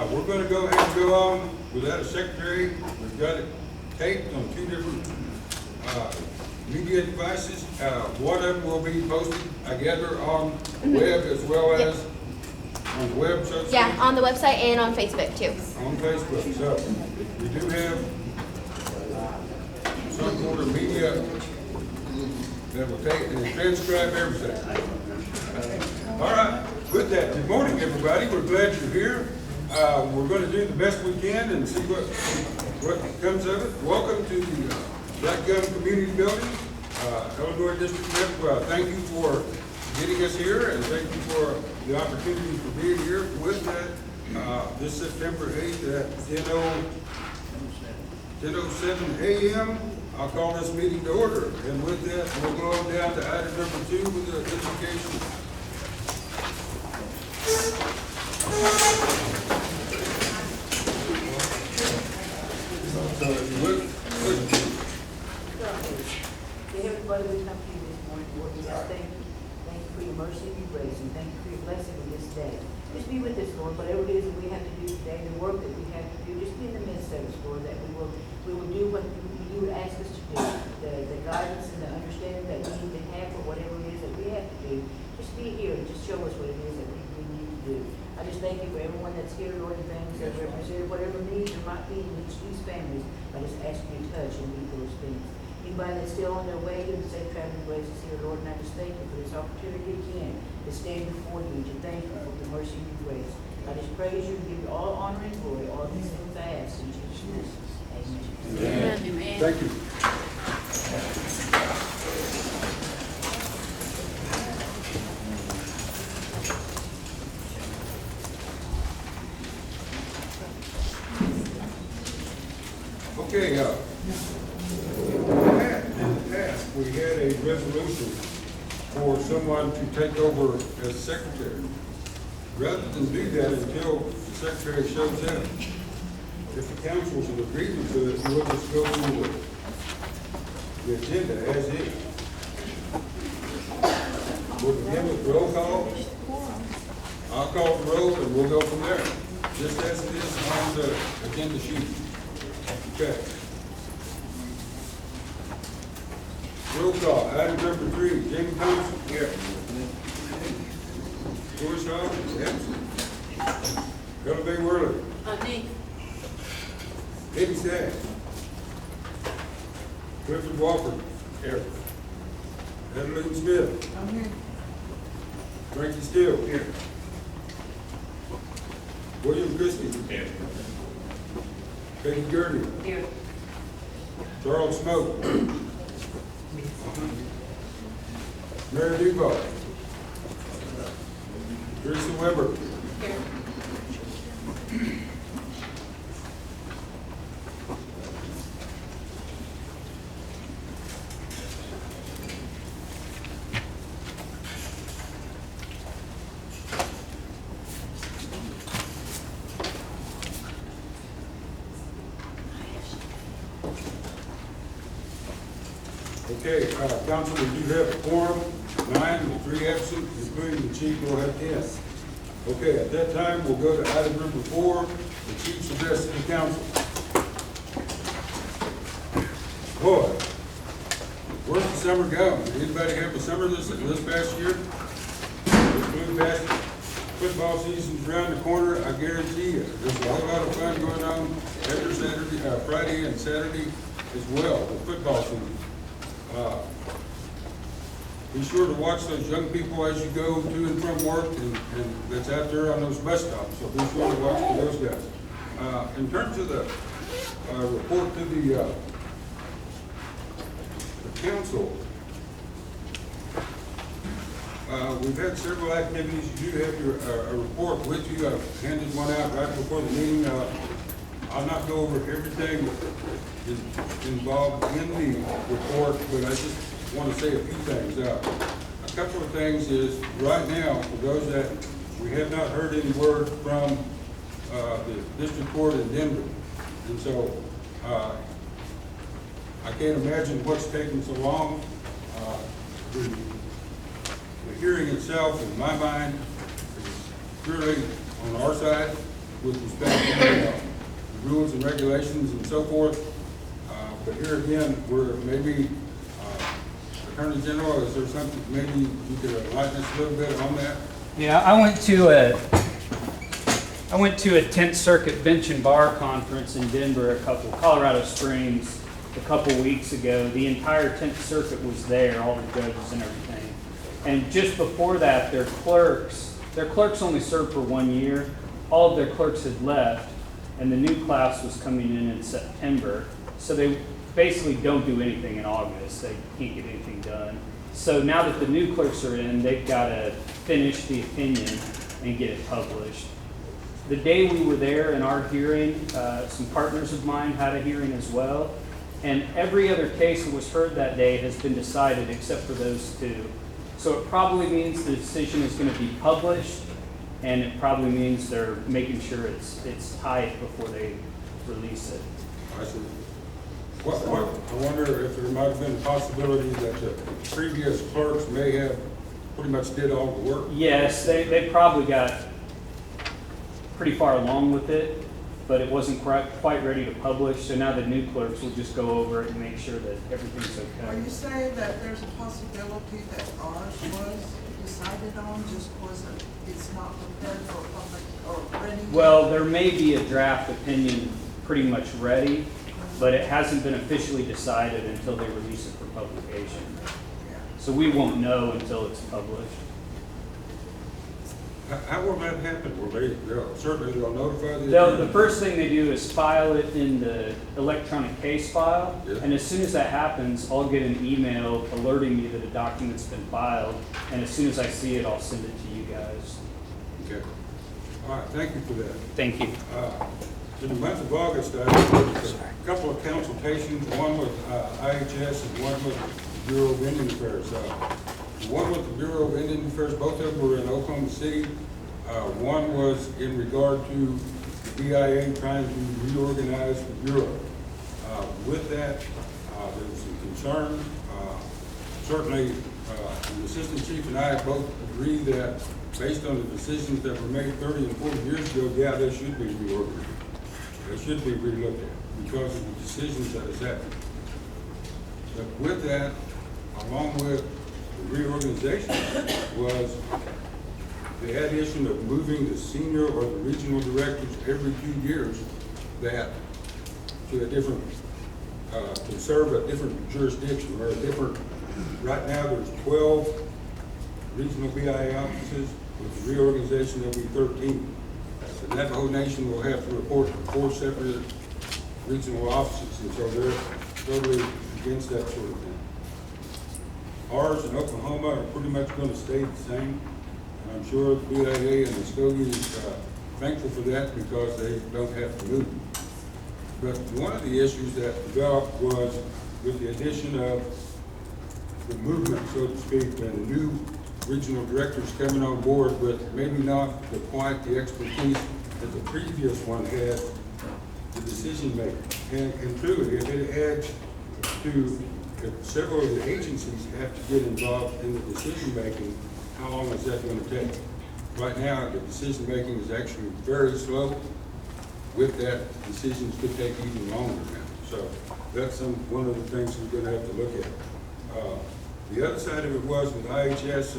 We're going to go ahead and go on without a secretary. We've got it taped on 2 different media devices. One of them will be posted, I gather, on the web as well as on the web, so to speak. Yeah, on the website and on Facebook too. On Facebook. So we do have some sort of media that will take and transcribe everything. All right. With that, good morning, everybody. We're glad you're here. We're going to do the best we can and see what comes of it. Welcome to the Black Gum Community Building, Illinois District Rep. Thank you for getting us here, and thank you for the opportunity for being here. With that, this September 8th at 10:07 a.m., I'll call this meeting to order. And with that, we'll go on down to item number 2 with the education. Everybody, we come to you this morning, Lord, we just thank you. Thank you for your mercy and your grace, and thank you for your blessing in this day. Just be with us, Lord, whatever it is that we have to do today, the work that we have to do, just be in the midst of us, Lord, that we will do what you would ask us to do, the guidance and the understanding that we need to have for whatever it is that we have to do. Just be here and just show us what it is that we need to do. I just thank you for everyone that's here, Lord, and families that represent whatever needs there might be in each of these families. I just ask you to touch and meet those things. Anybody that's still on their way to the safe traveling graces here, Lord, and I just thank you for this opportunity again to stand before you, to thank you for your mercy and your grace. I just praise you and give you all honor and glory. All these things I ask in Jesus' name. Amen. Amen. Thank you. Okay, in the past, we had a resolution for someone to take over as secretary. Rather than do that until the secretary shows up, if the council's in agreement to it, we'll just go through the agenda as is. We'll begin with roll call. I'll call the roll and we'll go from there, just as it is on the agenda sheet. Okay. Roll call, item number 3, Jamie Thompson. Here. Doris Hawkins, absent. Carla Bay Worley. Me. Eddie Stack. Clifford Walker. Here. Adeline Smith. I'm here. Frankie Steele. Here. William Christie. Here. Peggy Gurney. Here. Charles Smoke. Mary Duval. Teresa Weber. Here. Okay, council, we do have a quorum, 9 with 3 absent, including the chief, we'll have 10. Okay, at that time, we'll go to item number 4, the chief's address to the council. Boy, where's the summer going? Did anybody have a summer this past year? This blue past football season's around the corner, I guarantee you. There's a whole lot of fun going on every Saturday, Friday and Saturday as well, the football season. Be sure to watch those young people as you go to and from work and that's out there on those bus stops. So be sure to watch for those guys. In terms of the report to the council, we've had several activities. You do have your a report with you. I've handed one out right before the meeting. I'll not go over everything that is involved in the report, but I just want to say a few things. A couple of things is, right now, for those that we have not heard any word from the district court in Denver. And so I can't imagine what's taking so long. The hearing itself, in my mind, is purely on our side. with respect to the rules and regulations and so forth. But here again, we're maybe, Attorney General, is there something, maybe you could enlighten us a little bit on that? Yeah, I went to a 10th Circuit Bench and Bar Conference in Denver, Colorado Springs, a couple weeks ago. The entire 10th Circuit was there, all the judges and everything. And just before that, their clerks only served for 1 year. All of their clerks had left, and the new class was coming in September. So they basically don't do anything in August. They can't get anything done. So now that the new clerks are in, they've got to finish the opinion and get it published. The day we were there in our hearing, some partners of mine had a hearing as well. And every other case that was heard that day has been decided except for those two. So it probably means the decision is going to be published, and it probably means they're making sure it's tight before they release it. I see. I wonder if there might have been a possibility that the previous clerks may have pretty much did all the work. Yes, they probably got pretty far along with it, but it wasn't quite ready to publish. So now the new clerks will just go over it and make sure that everything's okay. Are you saying that there's a possibility that ours was decided on, just wasn't, it's not prepared for public or ready? Well, there may be a draft opinion pretty much ready, but it hasn't been officially decided until they release it for publication. Yeah. So we won't know until it's published. How will that happen? Will certainly they'll notify the The attorney? first thing they do is file it in the electronic case file, Yeah. and as soon as that happens, I'll get an email alerting me that a document's been filed, and as soon as I see it, I'll send it to you guys. Okay. All right, thank you for that. Thank you. In the month of August, I had a couple of consultations, one with IHS and one with the Bureau of Indian Affairs. The one with the Bureau of Indian Affairs, both of them were in Oklahoma City. One was in regard to the BIA trying to reorganize the Bureau. With that, there was some concern. Certainly, the Assistant Chief and I both agree that based on the decisions that were made 30 and 40 years ago, yeah, they should be reorganized. They should be relooked at because of the decisions that has happened. But with that, along with the reorganization, was the addition of moving the senior or the regional directors every 2 years that to a different, to serve a different jurisdiction or a different, right now there's 12 regional BIA offices. With the reorganization, there'll be 13. The Navajo Nation will have to report to 4 separate regional offices, and so they're totally against that sort of thing. Ours in Oklahoma are pretty much going to stay the same, and I'm sure the BIA and the Muskogee is thankful for that because they don't have to move. But one of the issues that developed was with the addition of the movement, so to speak, and the new regional directors coming on board with maybe not quite the expertise that the previous one had, the decision making. And truly, if it adds to, if several of the agencies have to get involved in the decision making, how long is that going to take? Right now, the decision making is actually very slow. With that, decisions could take even longer now. So that's one of the things we're going to have to look at. The other side of it was with IHS,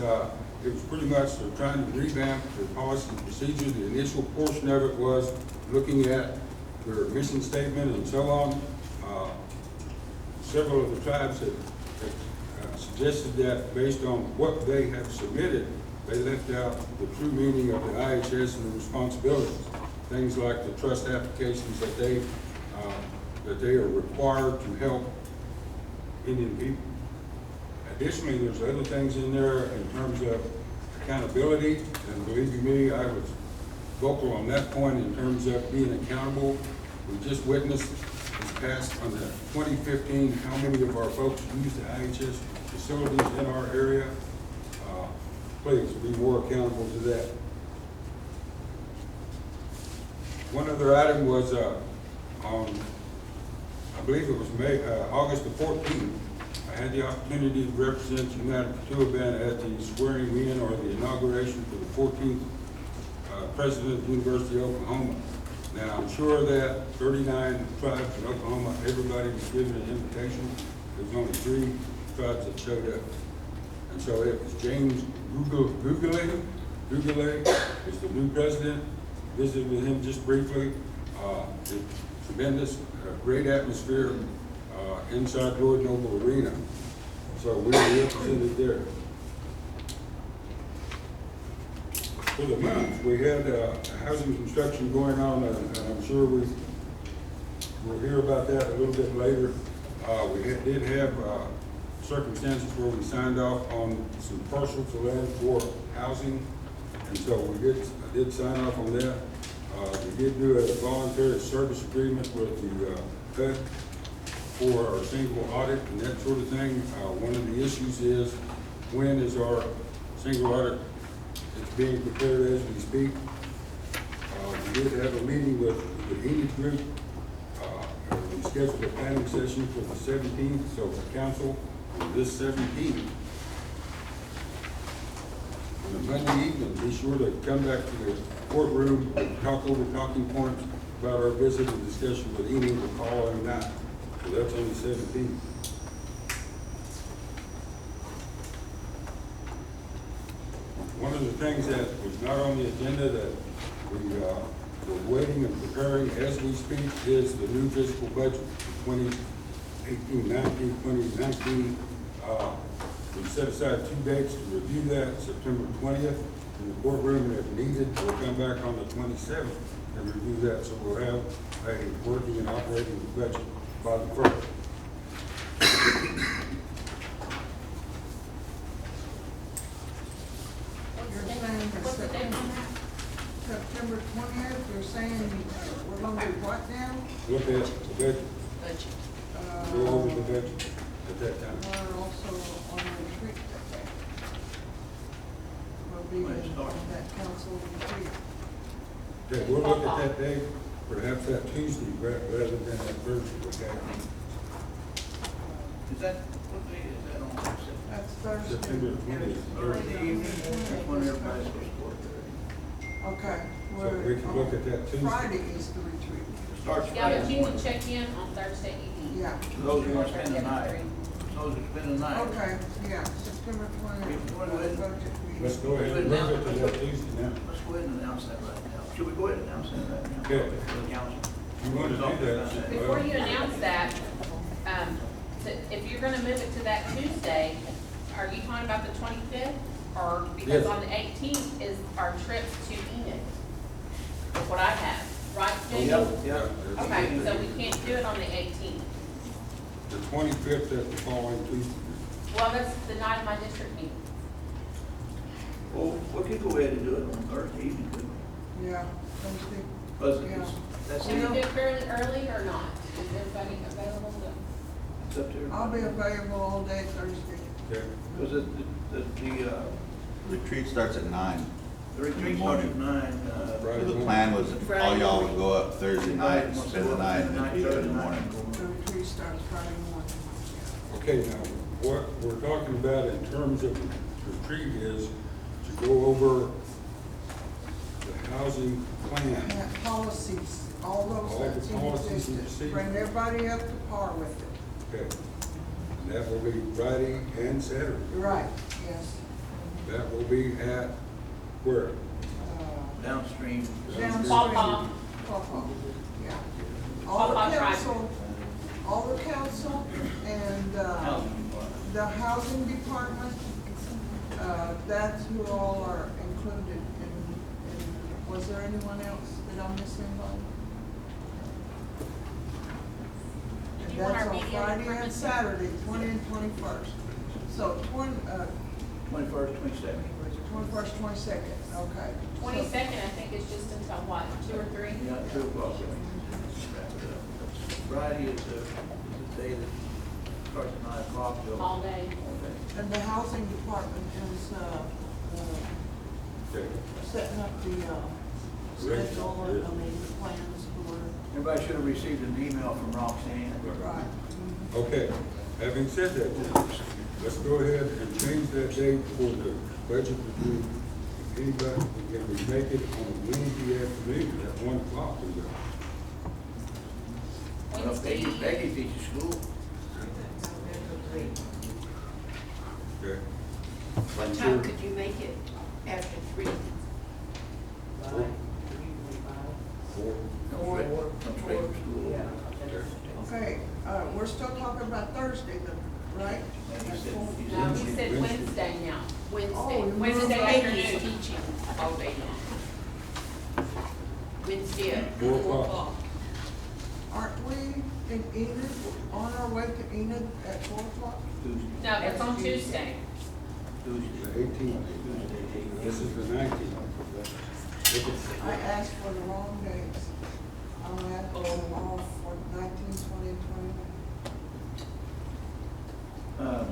it was pretty much they're trying to revamp their policy and procedure. The initial portion of it was looking at their mission statement and so on. Several of the tribes have suggested that based on what they have submitted, they left out the true meaning of the IHS and the responsibilities. Things like the trust applications that they are required to help Indian people. Additionally, there's other things in there in terms of accountability, and believe you me, I was vocal on that point in terms of being accountable. We just witnessed this past on the 2015 how many of our folks use the IHS facilities in our area. Please be more accountable to that. One other item was on, I believe it was August the 14th, I had the opportunity to represent United Katuaban at the swearing in or the inauguration for the 14th President of the University of Oklahoma. Now, I'm sure that 39 tribes in Oklahoma, everybody was given an invitation. There was only 3 tribes that showed up. And so it was James Googly is the new president. Visited with him just briefly. Tremendous, great atmosphere inside Lloyd Noble Arena. So we were represented there. For the month, we had housing construction going on, and I'm sure we'll hear about that a little bit later. Did have circumstances where we signed off on some parcels of land for housing, and so we did sign off on that. We did do a voluntary service agreement with the HUD for our single audit and that sort of thing. One of the issues is, when is our single audit? It's being prepared as we speak. We did have a meeting with the Enid group. We scheduled a planning session for the 17th, so the council on this 17th, on a Monday evening, be sure to come back to the courtroom and talk over talking points about our visit and discussion with Enid to call and not. So that's on the 17th. One of the things that was not on the agenda that we're waiting and preparing as we speak is the new fiscal budget for 2018-19, 2019. We set aside 2 dates to review that, September 20th in the courtroom, and if needed, we'll come back on the 27th and review that, so we'll have a working and operating budget by the 1st. What's the date on that? September 20th, you're saying we're gonna do what now? Look at the budget, go over the budget at that time. We're also on retreat that day. We'll be on that council retreat. Okay, we'll look at that day, perhaps that Tuesday rather than that Thursday, okay? Is that, what day is that on? That's Thursday. September 20th. Thursday evening, that's when everybody's supposed to work there. Okay. So we can look at that Tuesday. Friday is the retreat. Starts Yeah, but Friday you can morning. check in on Thursday evening. Yeah. Those who want to spend the night, those who spend the night. Okay, yeah, September 20th. We can go ahead. Budget meeting. Let's go ahead and move it to that Tuesday now. Let's go ahead and announce that right now. Should we go ahead and announce that right now? Okay. For the council. You want to do that? Before you announce that, if you're gonna move it to that Tuesday, are you talking about the 25th? Or, because Yes. on the 18th is our trip to Enid, is what I have, right, Jamie? Yeah. Okay, so we can't do it on the 18th. The 25th is the following Tuesday. Well, that's the night of my district meeting. Well, we could go ahead and do it on Thursday evening, couldn't we? Yeah, Thursday. Because Yeah. that's, Can we do it fairly early or not? Is everybody available to? it's up to everybody. I'll be available all day Thursday. Okay. Because the Retreat starts at 9. the retreat starts at 9, Friday The morning. plan was all y'all would go up Thursday night, spend the night, and then be there in the morning. The retreat starts Friday morning. Okay, now, what we're talking about in terms of retreat is to go over the housing plan. Yeah, policies, all All those the that's in policies and existence. procedures. Bring everybody up to par with it. Okay. And that will be Friday and Saturday. Right, yes. That will be at where? downstream. Downstream. Pawpaw. Pawpaw, yeah. All the Pawpaw Drive. council and, Housing department. the housing department, that's who all are included in, was there anyone else that I'm missing on? Did And you want that's our on media Friday and department? Saturday, 20 and 21st. So 21st, 22nd. 21st, 22nd, okay. So- 22nd, I think, is just until what, 2 or 3? Yeah, 2 o'clock. Wrap it up. Friday is the day that starts at 9 o'clock till. All day. All day. And the housing department is, Okay. setting up the, schedule, I mean, the plans for, Everybody should have received an email from Roxanne. right. Okay, having said that, then, let's go ahead and change that date for the budget review anybody, can we make it on a Wednesday afternoon at 1 o'clock? Is that- Well, Peggy teaches school. Okay. What time could you make it after 3? Four. Comes straight from school. Yeah. Okay, we're still talking about Thursday, right? He said- he No, said- he said Wednesday now. Wednesday. Oh, Wednesday Peggy's afternoon. teaching all day long. Wednesday at 4 4 o'clock. o'clock. Aren't we in Enid, on our way to Enid at 4 o'clock? Tuesday. No, that's on Tuesday. The 18th. This is the 19th. I asked for the wrong dates. I'll add them all for 19, 20, and 21.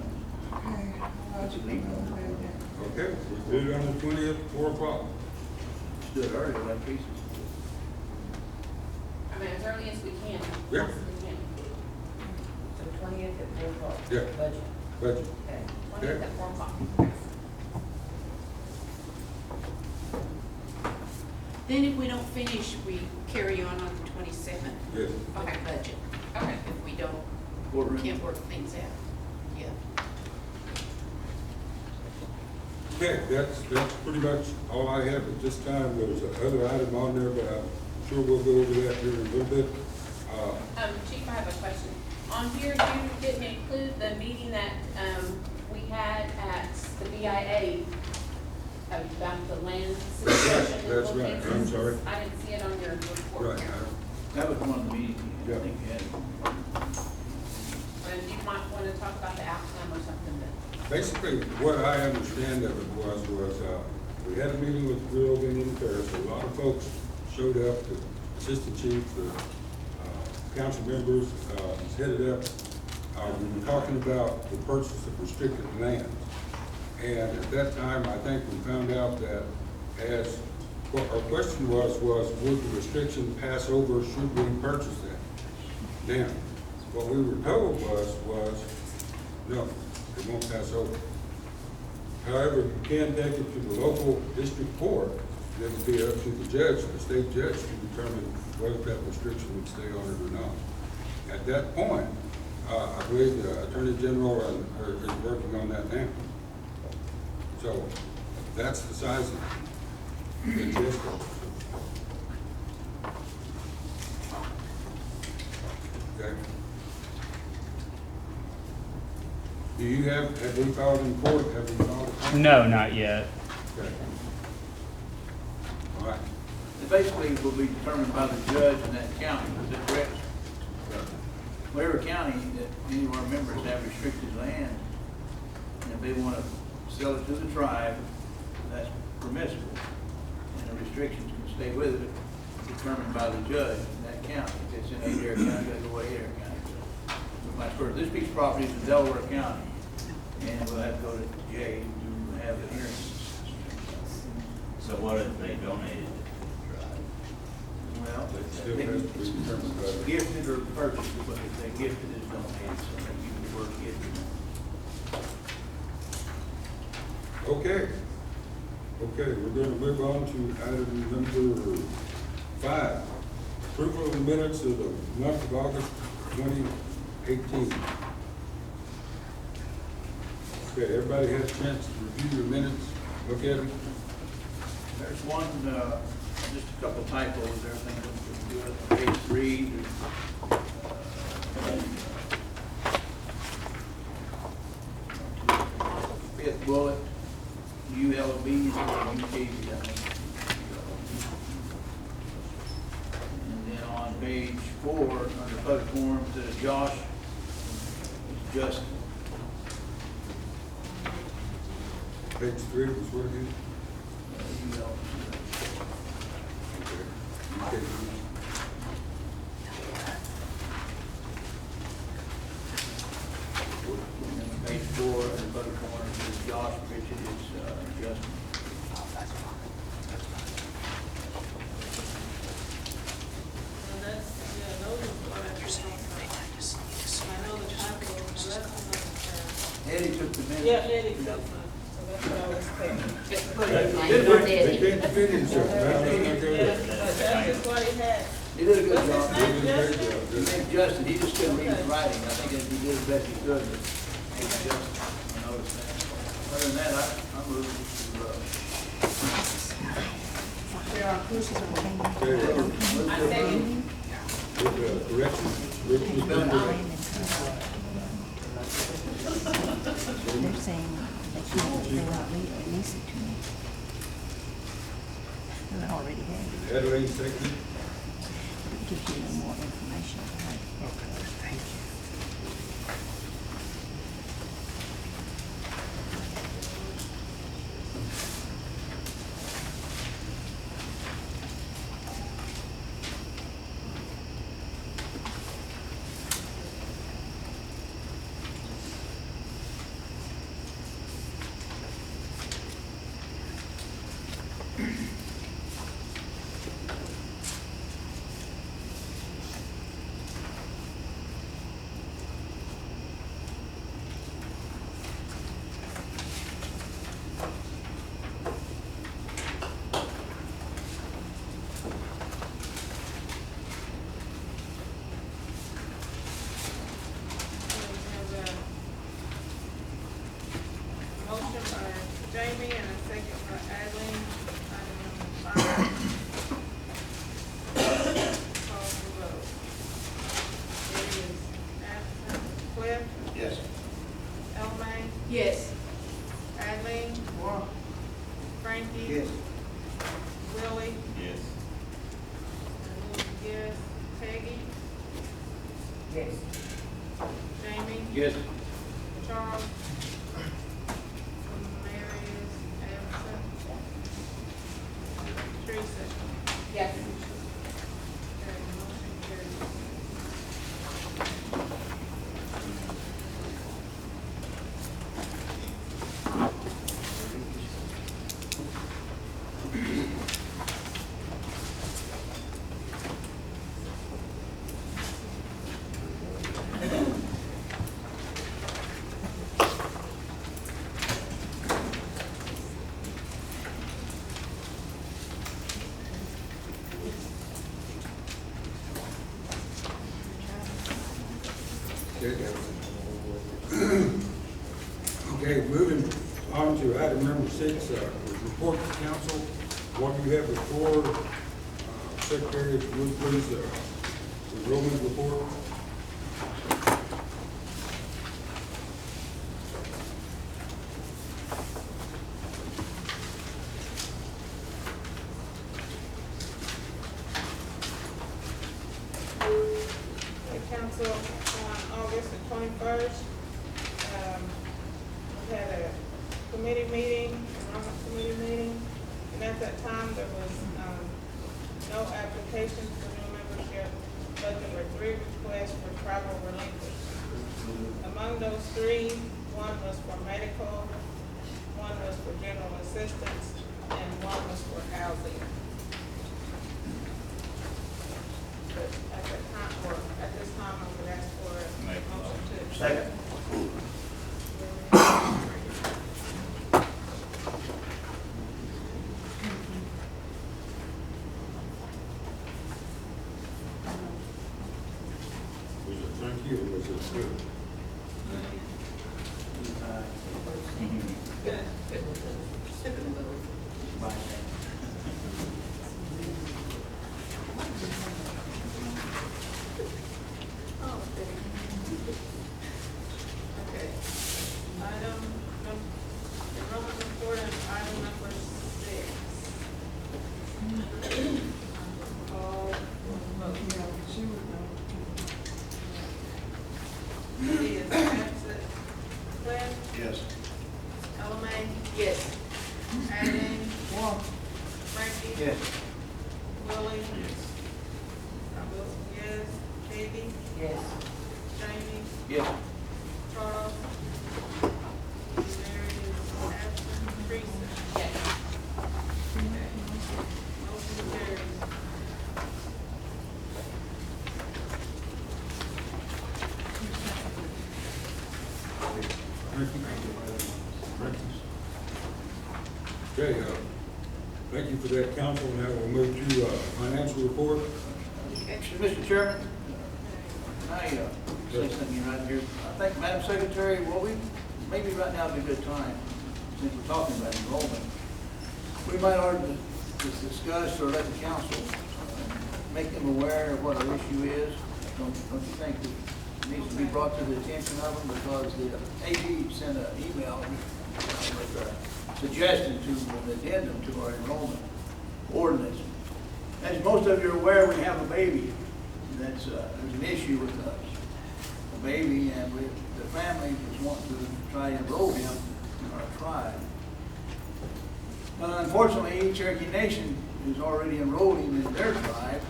Okay, I'll add you the wrong day again. Okay, we'll do it on the 20th, 4 o'clock. Do it early, like Casey. I mean, as early as we can. Yeah. Possibly can. So 20th at 4 o'clock. Yeah. Budget. Budget. Okay. 20th at 4 o'clock. Then if we don't finish, we carry on the 27th Yes. for the budget. Okay. If we don't, Courtroom. can't work things out. Yeah. Okay, that's pretty much all I have at this time. There's another item on there, but I'm sure we'll go over that here in a little bit. Chief, I have a question. On here, you didn't include the meeting that, we had at the BIA about the land situation. and That's right. locations. I'm sorry. I didn't see it on your report Right. here. That was one of the meetings, Yeah. I think you had. And you might want to talk about the outcome or something, but. Basically, what I understand of it was, we had a meeting with the Bureau of Indian Affairs. A lot of folks showed up, the assistant chief, the council members, headed up. We were talking about the purchase of restricted land. And at that time, I think we found out that as, what our question was would the restriction pass over should we purchase that? Now, what we were told was, no, it won't pass over. However, you can take it to the local district court, and it would be up to the judge, the state judge, to determine whether that restriction would stay on it or not. At that point, I believe the Attorney General is working on that now. So, that's the size of it. It's just- Okay. Do you have we filed in court, have we filed? in court? No, not yet. Okay. All right. It basically will be determined by the judge in that county, is that correct? Whatever county that any of our members have restricted land, and if they want to sell it to the tribe, that's permissible. And the restrictions can stay with it, determined by the judge in that county. If it's in Adair County, gotta go Adair County. So, vice versa. This piece of property is in Delaware County, and we'll have to go to Jay to have the hearing. So what if they donated it to the tribe? Well, It still has to be determined by the- gifted or purchased, but if they gifted is donated, so they use the word gifted. Okay. Okay, we're gonna move on to item number 5. Approval of the minutes of the month of August 2018. Okay, everybody had a chance to review your minutes, look at them? There's one, just a couple typos, everything looks good. On page 3, fifth bullet, ULB, UKB, I think. And then on page 4, under public forum, it says Josh, it's Justin. Page 3 was what again? Okay. Okay. Page 4, in the bottom corner, it says Josh, Richard is Justin. Eddie took the minutes. Yeah, Eddie took mine, so that's what I was Just put it in They like can't Daddy. defend themselves. That's just what he had. He did a good What's his job. name, They did a great Justin? job. His name's Justin, he just couldn't read his writing, I think he did the best he could, but he's Justin, I noticed that. Other than that, I moved to, There are courses on I second. With correction, Richard's been They're saying they can't, they won't release it to me. I already have it. Adeline second. It gives you a little more information. Okay, thank you. Motion by Jamie and a second by Eileen. Item number 5. Call for vote. It is absent. Cliff, Yes. Elmaine, Yes. Eileen, Frankie. Yes. Willie, Yes. yes, Peggy, Yes. Jamie, Yes. Charles. Mary is absent. Teresa. Yes. Okay, motion carries. Okay, moving on to item number 6, report to council. What you have before, Secretary, if you would please, enrollment report. The council on August the 21st, we had a committee meeting, enrollment committee meeting, and at that time, there was, no applications for new membership, but there were 3 requests for travel relinquished. Among those 3, one was for medical, one was for general assistance, and one was for housing. But at that time, or at this time, I would ask for a Make a motion to accept. Second. Was it thank you or was it good? Okay. Enrollment report on item number 6. All vote. Lee is absent. Cliff, Yes. Elmaine, Yes. Eileen, Frankie. Yes. Willie. I vote yes. Peggy, Yes. Jamie, Yes. Charles. Mary is absent. Teresa. Yes. Okay. Motion carries. Thank you. Thank you. Okay, thank you for that, council. Now we'll move to financial report. Mr. Chairman, can I say something right here? I think, Madam Secretary, maybe right now would be a good time, since we're talking about enrollment. We might ought to discuss or let the council make them aware of what our issue is. Don't you think it needs to be brought to the attention of them? Because the AD sent an email with a suggestion to an addendum to our enrollment ordinance. As most of you are aware, we have a baby there's an issue with us. A baby, and the family was wanting to try to enroll him in our tribe. Unfortunately, Cherokee Nation is already enrolling in their tribe,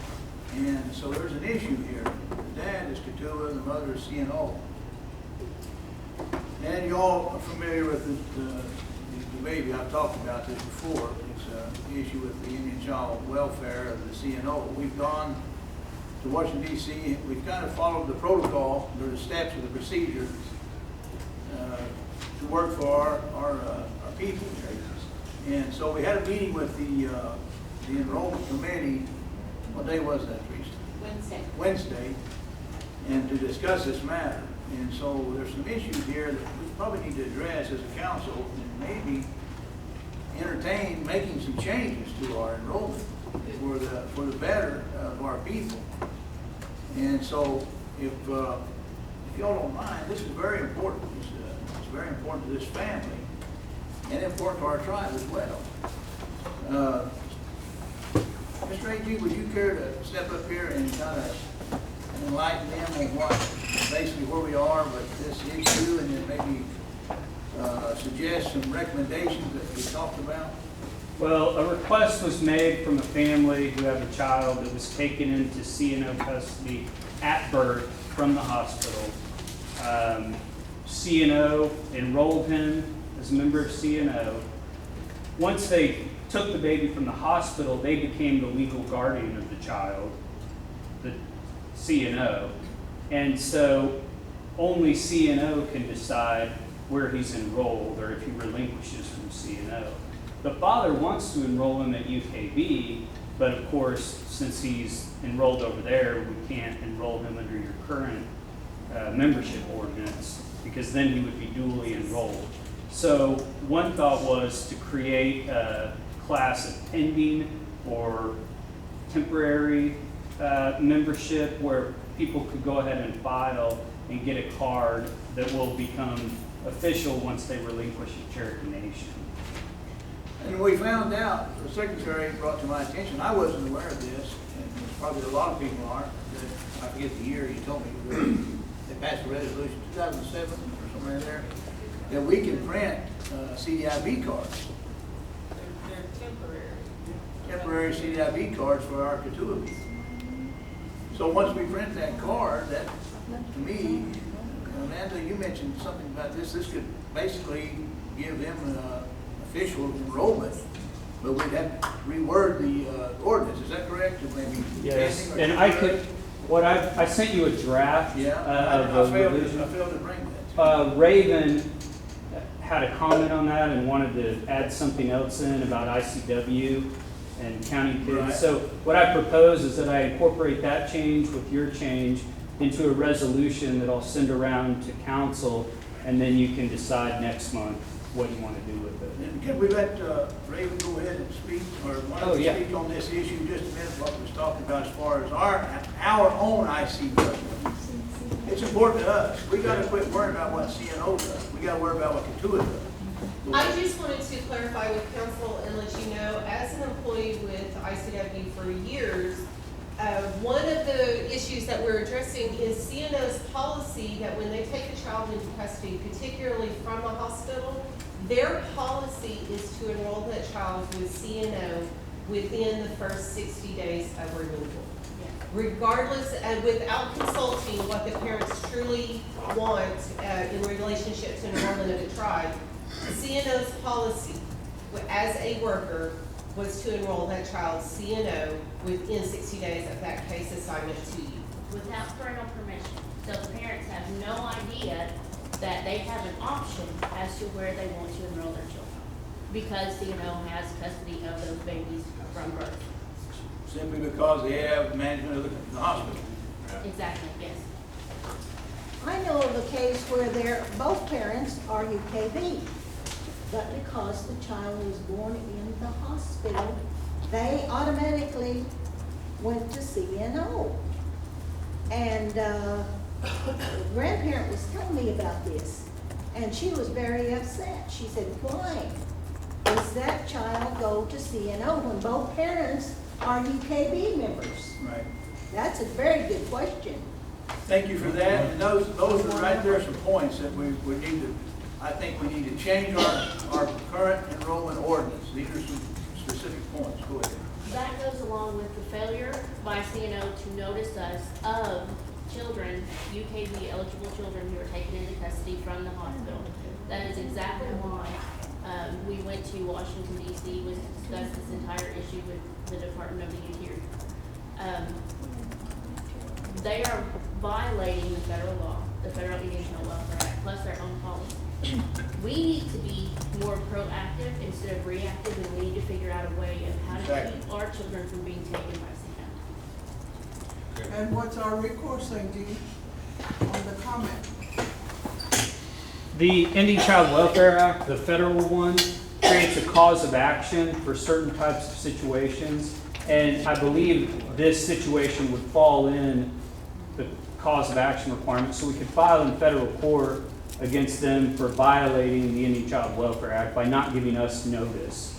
and so there's an issue here. The dad is Katua, and the mother is CNO. And you all are familiar with the baby. I've talked about this before. It's an issue with the Indian child welfare of the CNO. We've gone to Washington, D.C. We've kind of followed the protocol, or the steps of the procedure to work for our people. And so we had a meeting with the enrollment committee. What day was that, Teresa? Wednesday, and to discuss this matter. And so there's some issues here that we probably need to address as a council, and maybe entertain making some changes to our enrollment for the better of our people. And so if y'all don't mind, this is very important. It's very important to this family and important to our tribe as well. Mr. A.G., would you care to step up here and kind of enlighten them on what, basically where we are with this issue, and then maybe suggest some recommendations that we talked about? Well, a request was made from a family who have a child that was taken into CNO custody at birth from the hospital. CNO enrolled him as a member of CNO. Once they took the baby from the hospital, they became the legal guardian of the child, the CNO. And so only CNO can decide where he's enrolled or if he relinquishes from CNO. The father wants to enroll him at UKB, but of course, since he's enrolled over there, we can't enroll him under your current membership ordinance, because then he would be duly enrolled. So one thought was to create a class of pending or temporary membership where people could go ahead and file and get a card that will become official once they relinquish the Cherokee Nation. And we found out, the secretary brought to my attention, I wasn't aware of this, and probably a lot of people aren't, that I forget the year he told me, they passed a resolution, 2007 or somewhere in there, that we can print CDIB cards. They're temporary. Temporary CDIB cards for our Katua people. So once we print that card, that, to me, Amanda, you mentioned something about this. This could basically give them official enrollment, but we'd have to reword the ordinance. Is that correct? Or maybe Yes, pending or and I temporary? could, I sent you a draft Yeah, of I a revision. failed to bring that. Raven had a comment on that and wanted to add something else in about ICW and county kids. Right. So what I propose is that I incorporate that change with your change into a resolution that I'll send around to council, and then you can decide next month what you want to do with it. And can we let Raven go ahead and speak, or want Oh, to yeah. speak on this issue just a minute, what was talked about as far as our own ICW? It's important to us. We got to quit worrying about what CNO does. We got to worry about what Katua does. I just wanted to clarify with council and let you know, as an employee with ICW for years, one of the issues that we're addressing is CNO's policy that when they take a child into custody, particularly from a hospital, their policy is to enroll that child with CNO within the first 60 days of removal. Regardless, and without consulting what the parents truly want in relationship to enrollment of the tribe, CNO's policy as a worker was to enroll that child CNO within 60 days of that case assignment to you. Without parental permission. So the parents have no idea that they have an option as to where they want to enroll their children. because CNO has custody of those babies from birth. Simply because they have management of the hospital. Exactly, yes. I know of a case where both parents are UKB, but because the child was born in the hospital, they automatically went to CNO. And the grandparent was telling me about this, and she was very upset. She said, why does that child go to CNO when both parents are UKB members? Right. That's a very good question. Thank you for that. And those are right there some points that we need to, I think we need to change our current enrollment ordinance. These are some specific points. Go ahead. That goes along with the failure by CNO to notice us of children, UKB eligible children who are taken into custody from the hospital. That is exactly why we went to Washington DC to discuss this entire issue with the Department of the Interior. They are violating the federal law, the Federal Indian Child Welfare Act, plus their own policy. We need to be more proactive instead of reactive, and we need to figure out a way of how to keep our children from being taken by CNO. And what's our recourse, Dee, on the comment? The Indian Child Welfare Act, the federal one, creates a cause of action for certain types of situations. And I believe this situation would fall in the cause of action requirement. So we could file in federal court against them for violating the Indian Child Welfare Act by not giving us notice.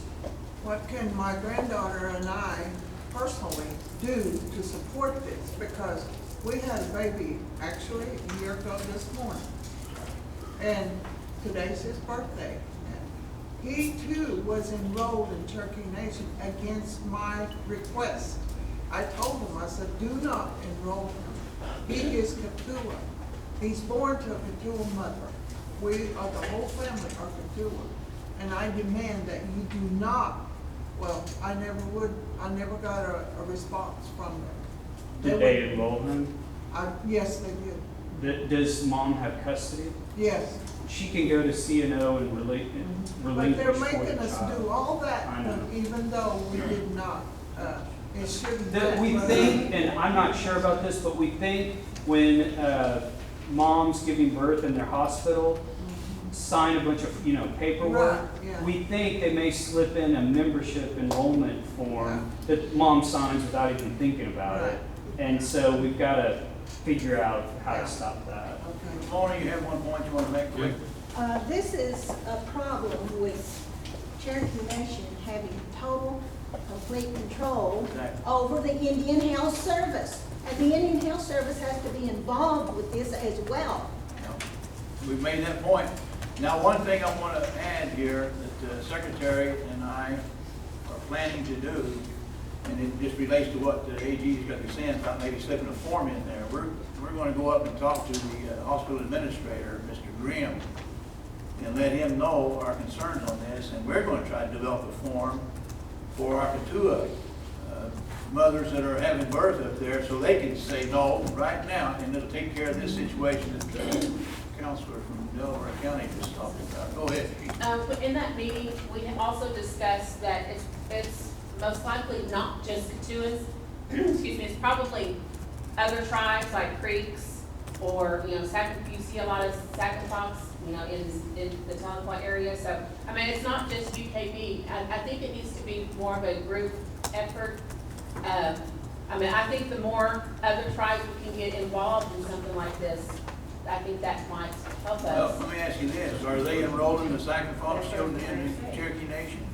What can my granddaughter and I personally do to support this? Because we had a baby actually a year ago this morning. And today's his birthday. And he too was enrolled in Cherokee Nation against my request. I told him, I said, do not enroll him. He is Katua. He's born to a Katua mother. We are, the whole family are Katua. And I demand that you do not, well, I never got a response from them. Did they enroll him? Yes, they did. Does mom have custody? Yes. She can go to CNO and relinquish But they're for the making us child. do all I that, know. even though we did not, it shouldn't. That we think, and I'm not sure about this, but we think when mom's giving birth in their hospital, sign a bunch of paperwork. Right, yeah. We think they may slip in a membership enrollment form that mom signs without even thinking about it. And so we've got to figure out how to stop that. Okay. Mona, you have one point you want to make quick? This is a problem with Cherokee Nation having total, complete control Exactly. over the Indian Health Service. And the Indian Health Service has to be involved with this as well. We've made that point. Now, one thing I want to add here that the Secretary and I are planning to do, and it just relates to what the AG's got to be saying about maybe slipping a form in there. We're going to go up and talk to the hospital administrator, Mr. Grimm, and let him know our concerns on this, and we're going to try to develop a form for our Katua mothers that are having birth up there, so they can say no right now, and it'll take care of this situation that the counselor from Delaware County just talked about. Go ahead, Pete. In that meeting, we also discussed that it's most likely not just Katuas, excuse me, it's probably other tribes like Creeks or, you see a lot of Sackatops, in the Tahlequah area. So, I mean, it's not just UKB. I think it needs to be more of a group effort. I think the more other tribes we can get involved in something like this, I think that might help Well, us. let me ask you this, are they enrolled in the Sackatops children in the Cherokee Nation?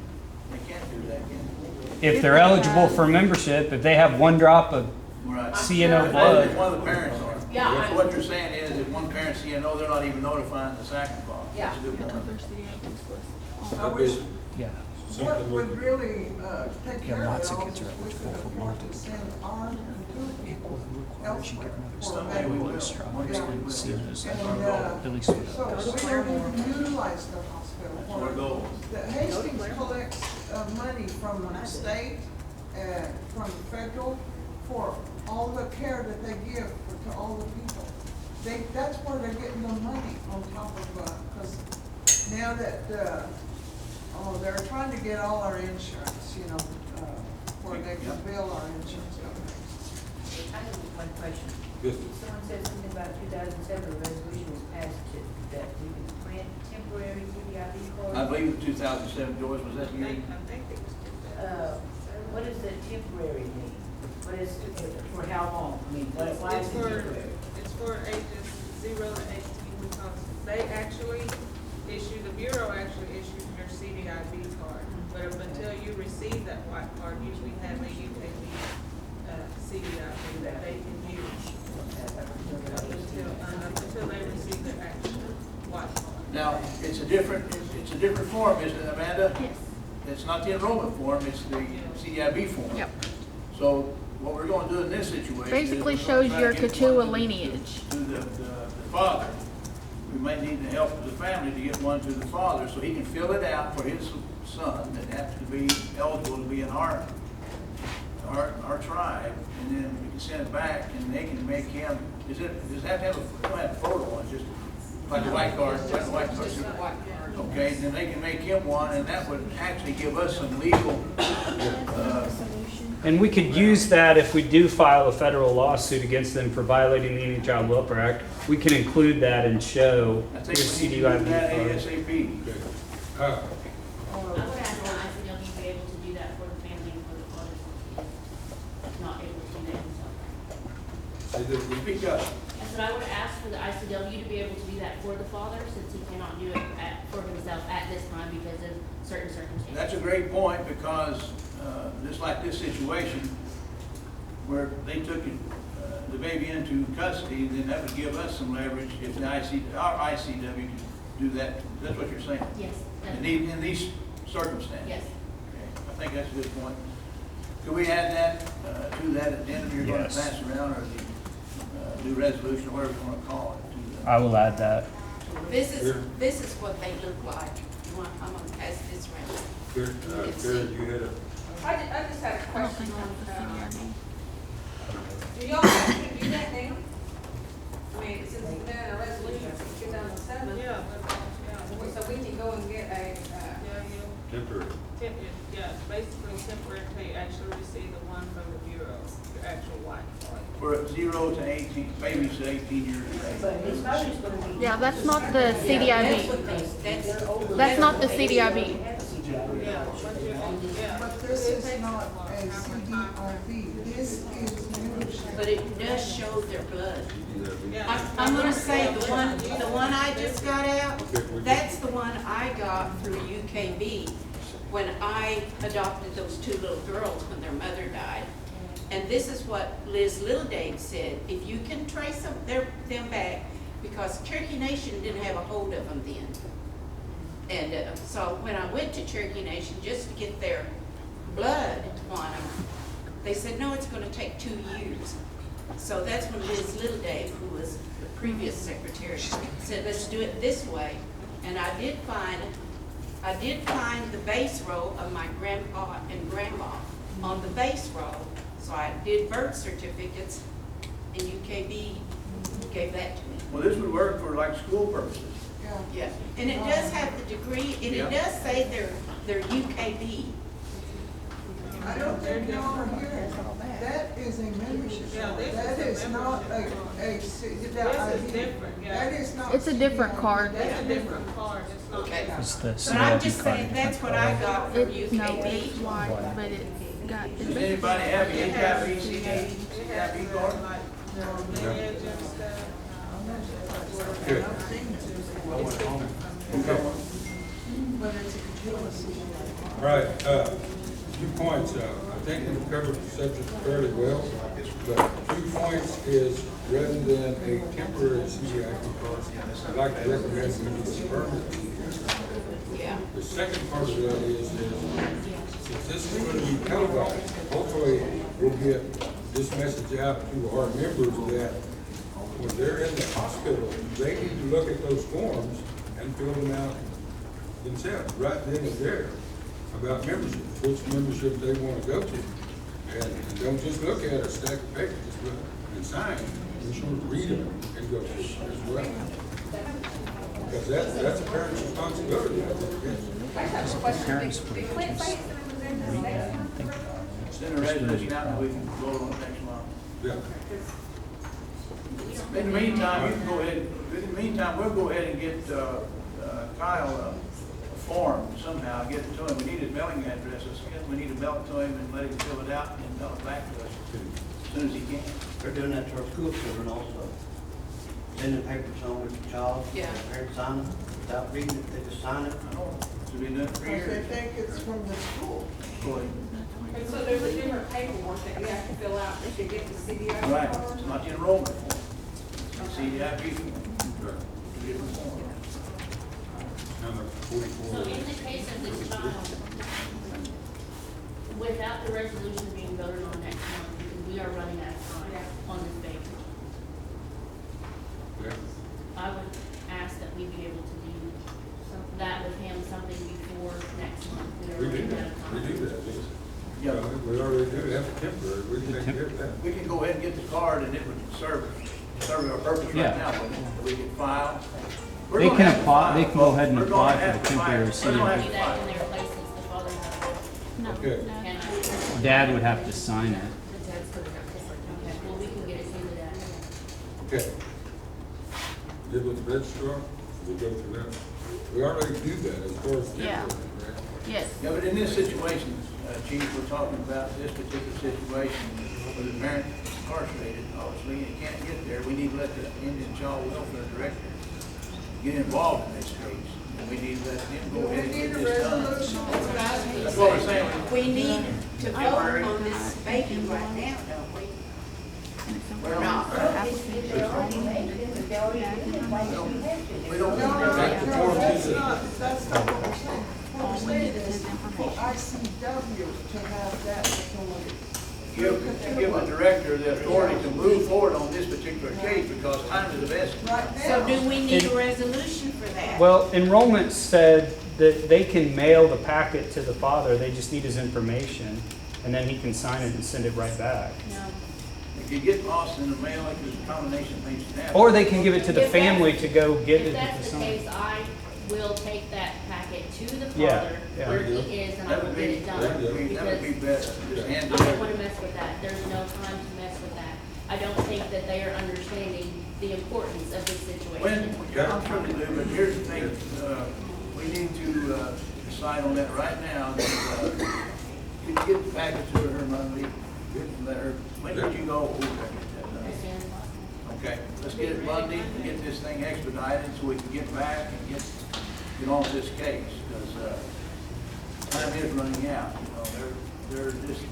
They can't do that, can If they're eligible for membership, if they have one drop of they? Right. CNO If blood. one of the parents are. Yeah, What you're saying is if one parent CNO, they're not even notifying the Sackatops. Yeah. That's a good point. I wish, Yeah. what would really take care of it all is we could afford to send our people elsewhere. Someday we will. One day we will. So we don't even utilize the hospital. That's our goal. The Hastings collects money from the state, from the federal, for all the care that they give to all the people. That's where they're getting the money on top of, because now that Oh, they're trying to get all our insurance, where they can bill our insurance company. I have one question. Yes. Someone said something about 2007, a resolution was passed that we could grant temporary CDIB cards. I believe in 2007, Joyce, was that I you? think it was. What does the temporary mean? What is, for how long? I mean, why is it temporary? It's for ages 0 to 18 because they actually the Bureau actually issues your CDIB card. But up until you receive that white card, usually have a UKB CDIB that they can use up until they receive their actual white card. Now, it's a different form, isn't it, Amanda? Yes. It's not the enrollment form, it's the CDIB form. Yep. So what we're gonna do in this situation is Basically we're gonna shows try to your get Katuah one to lineage. To the father. We may need the help of the family to get one to the father so he can fill it out for his son that happens to be eligible to be in our tribe. And then we can send it back and they can make him, does it have to have don't have a photo on it, just like a white card, like a white card. Okay, then they can make him one, and that would actually give us some legal, And we could use that if we do file a federal lawsuit against them for violating the Indian Child Welfare Act. We can include that and show I your think we need to do that CDIB card. ASAP. Okay. I would ask the ICW to be able to do that for the family and for the father, if not able to do that himself. Say that again. Speak up. I said I would ask for the ICW to be able to do that for the father, since he cannot do it for himself at this time because of certain circumstances. That's a great point, because just like this situation, where they took the baby into custody, then that would give us some leverage if our ICW could do that. That's what you're saying? Yes. In these circumstances? Yes. Okay, I think that's a good point. Could we add that to that addendum you're going to Yes. pass around, or the new resolution, or whatever you want to call it? To I will add that. This is what they look like. I'm gonna pass this around. Karen, you had a, I just had a I don't question think that's on, the CDIB. do y'all have to do that now? I mean, since we're doing a resolution for 2007, Yeah, so we can go and get a, temporary. basically temporary until you actually receive the one from the Bureau, your actual white card. For 0 to 18, babies to 18 years of age. But his mother's gonna be. Yeah, that's not the CDIB. That's not the CDIB. But this is not a CDIB, this is membership. But it does show their blood. Yeah. I'm gonna say the one I just got out, that's the one I got through UKB when I adopted those two little girls when their mother died. And this is what Liz Littledave said, if you can trace them back, because Cherokee Nation didn't have a hold of them then. And so when I went to Cherokee Nation just to get their blood on them, they said, no, it's gonna take 2 years. So that's when Liz Littledave, who was the previous secretary, said, let's do it this way. And I did find the base roll of my grandpa and grandma on the base roll. So I did birth certificates, and UKB gave that to me. Well, this would work for like school purposes. Yeah, and it does have the degree, and it does say they're UKB. I don't think y'all are hearing, that is a membership Yeah, card, this that is is a not membership CDIB. This is different, yeah. That is not. It's a different CDIB. card. That's a That's different card, it's not. Okay. It's the But I'm CDIB just card. saying, that's what I got from It, no, UKB. it's white, but it got. Does anybody have any It has CDIB card? like lineage and stuff. Okay. Okay. All right, 2 points. I think we've covered the subject fairly well, but 2 points is, rather than a temporary CDIB card, I'd like to recommend we get a permanent. Yeah. The second part of that is since this is going to be televised, hopefully we'll get this message out to our members that when they're in the hospital, they need to look at those forms and fill them out themselves, right then and there, about membership, which membership they want to go to. And don't just look at a stack of papers, just look and sign. Be sure to read them and go to it as well. Because that's a parent's responsibility, I think, yes. Parents. Send a resolution out and we can vote on it next month. Yeah. In the meantime, you can go ahead, in the meantime, we'll go ahead and get, Kyle a form somehow, get it to him. We need his mailing address. We need to mail it to him and let him fill it out and mail it back to us as soon as he can. They're doing that to our school children also. Sending papers home with the child. Yeah. Parents sign them without reading it, they just sign it. I know, it's been done for Because they years. think it's from the school. And so there's a different paperwork that you have to fill out to get the CDI Right, card? it's not the enrollment form. CDIP form. Two different forms. Number So 44. in the case of this child, without the resolution being voted on next month, because we are running out of time on this baby, Yeah. I would ask that we be able to do that with him something before next month. We are We do running out that, of we time. do that, yes. Yeah. We already do have a temporary, we can take care of that. We can go ahead and get the card and it would serve our purpose right Yeah. now, wouldn't it? We can file. We're They gonna can have to apply- file, they can go ahead and We're gonna apply for have the to file. temporary We're Can gonna we have do to that file. in their place since the father's not? Okay. Can I? Dad would have to sign it. Okay, well, we can get it to the dad. Okay. Good with the registrar, we'll go through that. We already do that as far as Yeah. temporary, right? Yes. Yeah, but in this situation, Chief, we're talking about this particular situation where the parent is incarcerated, obviously, and can't get there. We need to let the Indian Child Welfare Director get involved in this case. And we need to let him go ahead and get this done. That's what we're saying. We need to vote on this baby right now, don't we? We're not. We don't No, want to Back to form that's two. not what we're saying. What we're saying is for ICW to have that authority. give a director the authority to move forward on this particular case because time is of essence. Right now. So do we need a resolution for that? Well, enrollment said that they can mail the packet to the father, they just need his information, and then he can sign it and send it right back. No. If you get lost in the mail, like there's a combination of things that happen. Or they can give it to the If that's- family to go get it If at that's the the sign. case, I will take that packet to the Yeah, father yeah. where he is and I That will would get be, it done. that would be Because better. Just hand I it don't wanna over. mess with that. There's no time to mess with that. I don't think that they are understanding the importance of this When, situation. yeah, I'm sure they do, but here's the thing, we need to, decide on that right now. That, you get the packet to her Monday, let her, when did you go? Okay, let's get it Monday and get this thing expedited so we can get back and get on with this case, because, time is running out, you know, they're just,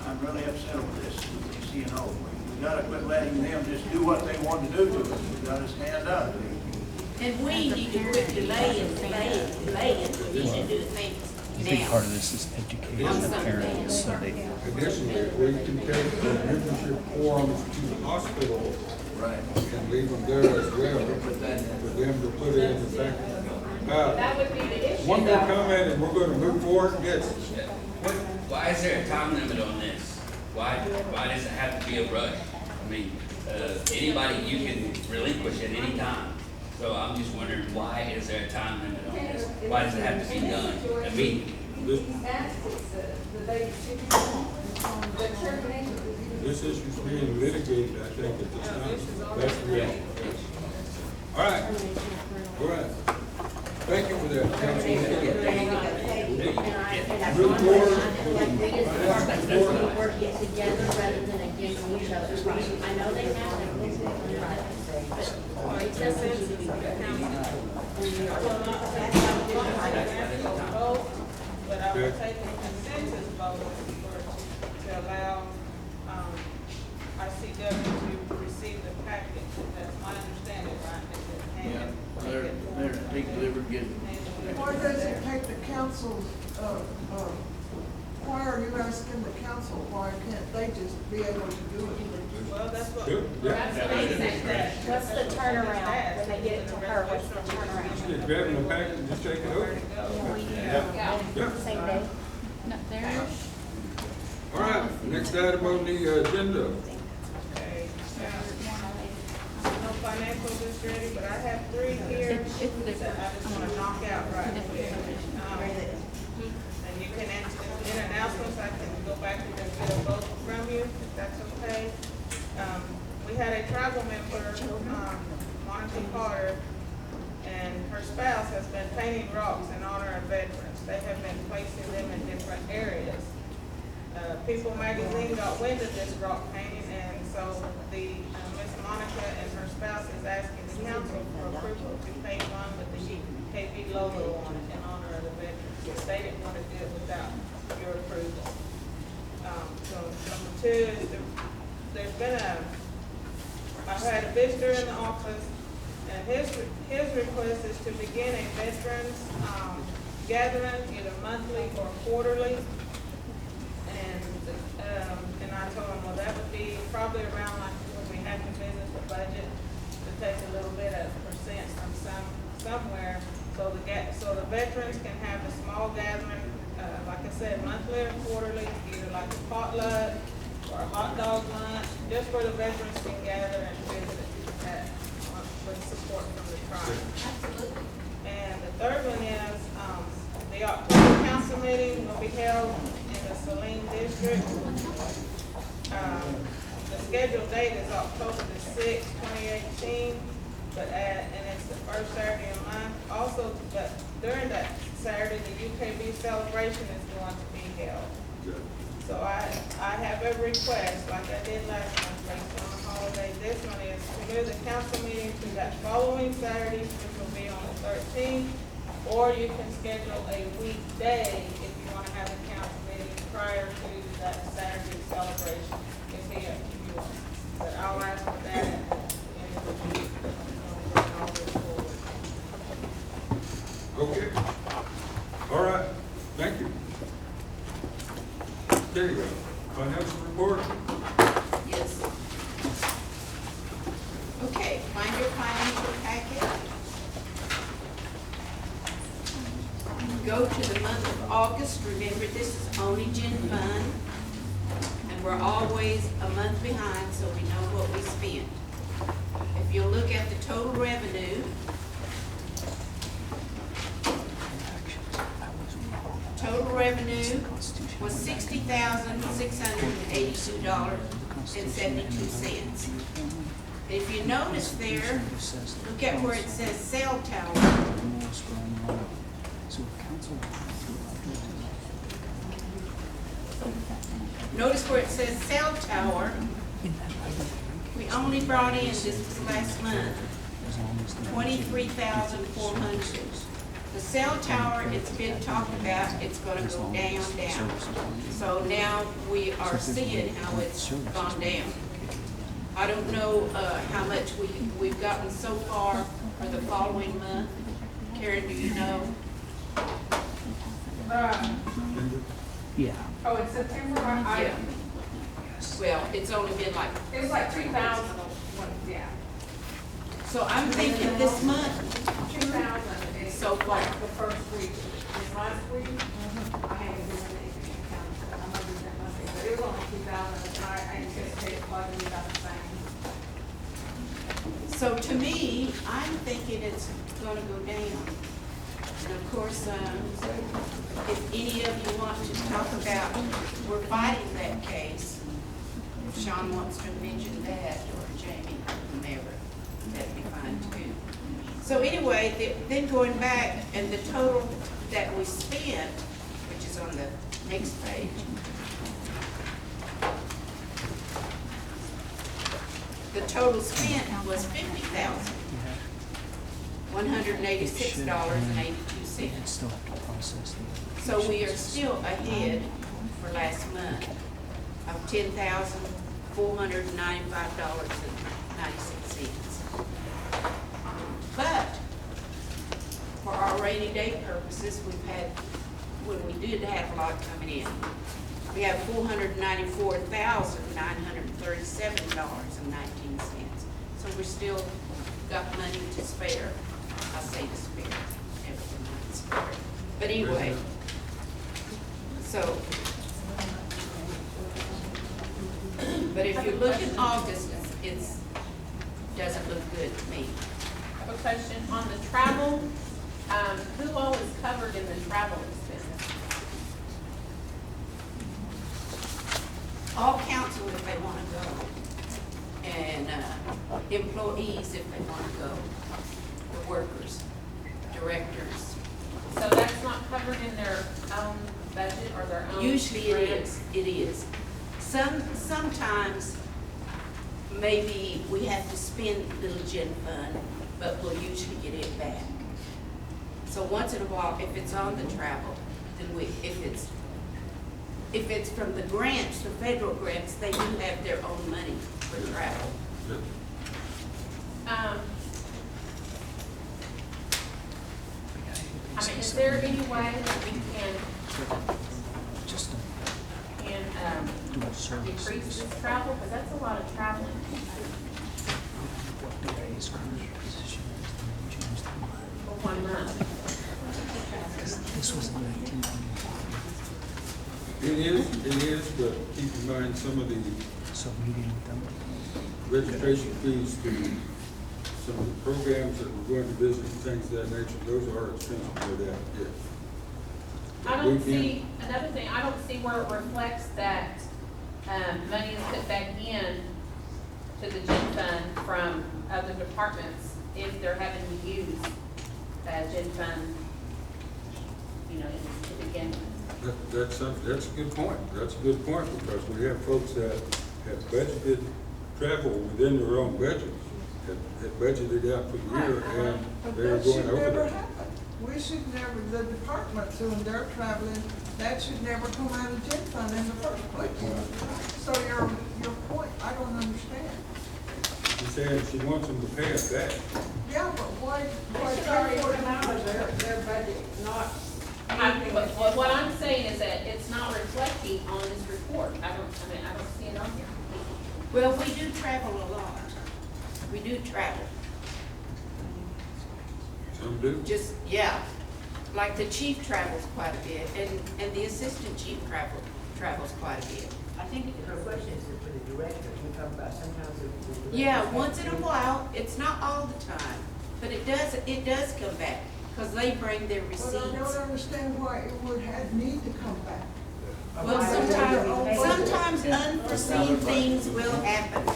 I'm really upset over this, with the CNO. We gotta quit letting them just do what they want to do to us, we gotta stand up. And we need to quit delaying. We need to do things A big now. part of this is education of parents, so they, Additionally, we can take the membership forms to the hospital Right. and leave them there as well, for them to put in the packet. That would be the issue. One more comment and we're gonna move forward, yes. Why is there a time limit on this? Why does it have to be a rush? I mean, anybody, you can relinquish at any time. So I'm just wondering, why is there a time limit on this? Why does it have to be done immediately? This issue's being litigated, I think, at this time. That's real. All right, all right. Thank you for that, Move forward. Working together rather than against each other. I know they have them, but it doesn't need to be. But I would take a consensus vote to allow, ICW to receive the packet. That's my understanding, right? Yeah, they're take delivered, get. Why does it take the council's, why are you asking the council, why can't they just be able to do it? Well, that's what. Good, yeah. What's the turnaround when they get it to her? What's the turnaround? Just grab them a packet and just take it over. Yeah. Same day. No, there. All right, next item on the agenda. Okay, now, nobody financials just ready, but I have three here that I just wanna knock out right quick. And you can answer, in announcements, I can go back and just get a vote from you, if that's okay. We had a tribal member, Monica Carter, and her spouse has been painting rocks in honor of veterans. They have been placing them in different areas. People magazine got wind of this rock painting, and so the Miss Monica and her spouse is asking the council for approval to paint one with the UKB logo on it in honor of the veterans. Because they didn't want to do it without your approval. So number two is there's been I've had a visitor in the office, and his request is to begin a veterans gathering, either monthly or quarterly. And I told him, well, that would be probably around like when we have to visit the budget to take a little bit of percent from somewhere, so the veterans can have a small gathering, like I said, monthly or quarterly, either like a potluck or a hot dog lunch, just where the veterans can gather and visit at, with support from the tribe. Absolutely. And the third one is, the October council meeting will be held in the Saline district. The scheduled date is October the 6th, 2018, and it's the first Saturday of the month. Also, but during that Saturday, the UKB celebration is going to be held. So I have a request, like I did last month, based on the holiday. This one is to move the council meeting to that following Saturday, which will be on the 13th, or you can schedule a weekday if you want to have a council meeting prior to that Saturday celebration. It's here up to you. But I'll ask for that at the end of the week. I'll move forward. Okay. All right, thank you. There you go. Financial report. Yes. Okay, find your financial packet. Go to the month of August. Remember, this is only gen fund, and we're always a month behind, so we know what we spent. If you look at the total revenue, was $60,682.72. If you notice there, look at where it says cell tower. Notice where it says cell tower. We only brought in, this was last month, 23,400. The cell tower, it's been talked about, it's gonna go down. So now we are seeing how it's gone down. I don't know, how much we've gotten so far for the following month. Karen, do you know? Yeah. Oh, in September, Yeah. Well, it's only been like, it was like 2,000, yeah. so I'm thinking this month, 2,000 is so far. like the first week. This last week, I haven't given anything account. I'm gonna do that Monday, but it was only 2,000, and I anticipate probably about the same. So to me, I'm thinking it's gonna go down. And of course, if any of you want to talk about, we're fighting that case, if Sean wants to mention that, or Jamie, whomever, that'd be fine too. So anyway, then going back, and the total that we spent, which is on the next page, the total spent was $50,186.82. So we are still ahead for last month of $10,495.96. But for our rainy day purposes, when we did have a lot coming in, we have $494,937.19. So we're still got money to spare. I say to spare, everything is spare. But anyway, so, but if you look in August, doesn't look good to me. I have a question on the travel. Who all is covered in the travel expenses? All council if they want to go, and employees if they want to go, the workers, directors. So that's not covered in their own budget or their own? Usually it grant? is, it is. Sometimes, maybe we have to spend a little gen fund, but we'll usually get it back. So once in a while, if it's on the travel, then if it's from the grants, the federal grants, they do have their own money for travel. I mean, is there any way that we can decrease this travel? Because that's a lot of traveling. For 1 month. It is, but keep in mind some of the registration fees to some of the programs that we're going to visit and things of that nature, those are expensive for that, yes. I don't see, another thing, I don't see where it reflects that, money is put back in to the gen fund from other departments if they're having to use, gen fund, you know, to begin with. That's a good point. That's a good point, because we have folks that have budgeted travel within their own budgets, have budgeted out for the year, and But they're that going should over never that. happen. We should never, the departments, when they're traveling, that should never come out of gen fund in the first place. So your point, I don't understand. She's saying she wants them to pay us back. Yeah, but why It should already come out of their budget, not anything. What I'm saying is that it's not reflecting on this report. I don't see it on here. Well, we do travel a lot. We do travel. Some do. Just, yeah, like the chief travels quite a bit, and the assistant chief travels quite a bit. I think her question is for the director, we're talking about sometimes the. Yeah, once in a while, it's not all the time, but it does come back, because they bring their But I don't receipts. understand why it would have need to come back. Well, sometimes unforeseen things will happen.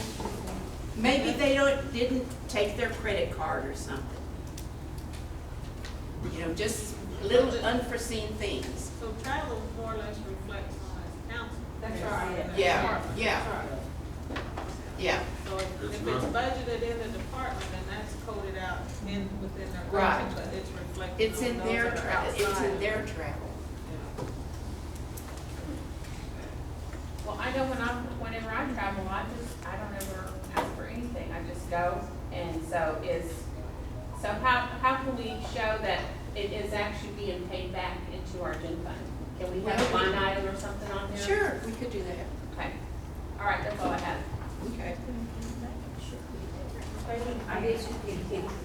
Maybe they didn't take their credit card or something. You know, just little unforeseen things. So travel more or less reflects on as council. That's right. Yeah, yeah. Yeah, So if It's it's not. budgeted in the department, then that's coded out within their Right. budget, but it's reflected it's on in those their that are travel, it's in outside. their travel. Yeah. Well, I know whenever I travel, I don't ever ask for anything. I just go, and so how can we show that it is actually being paid back into our gen fund? Can we have a line item or something on there? Sure, we could do that. Okay. All right, that's all I have. Okay. I guess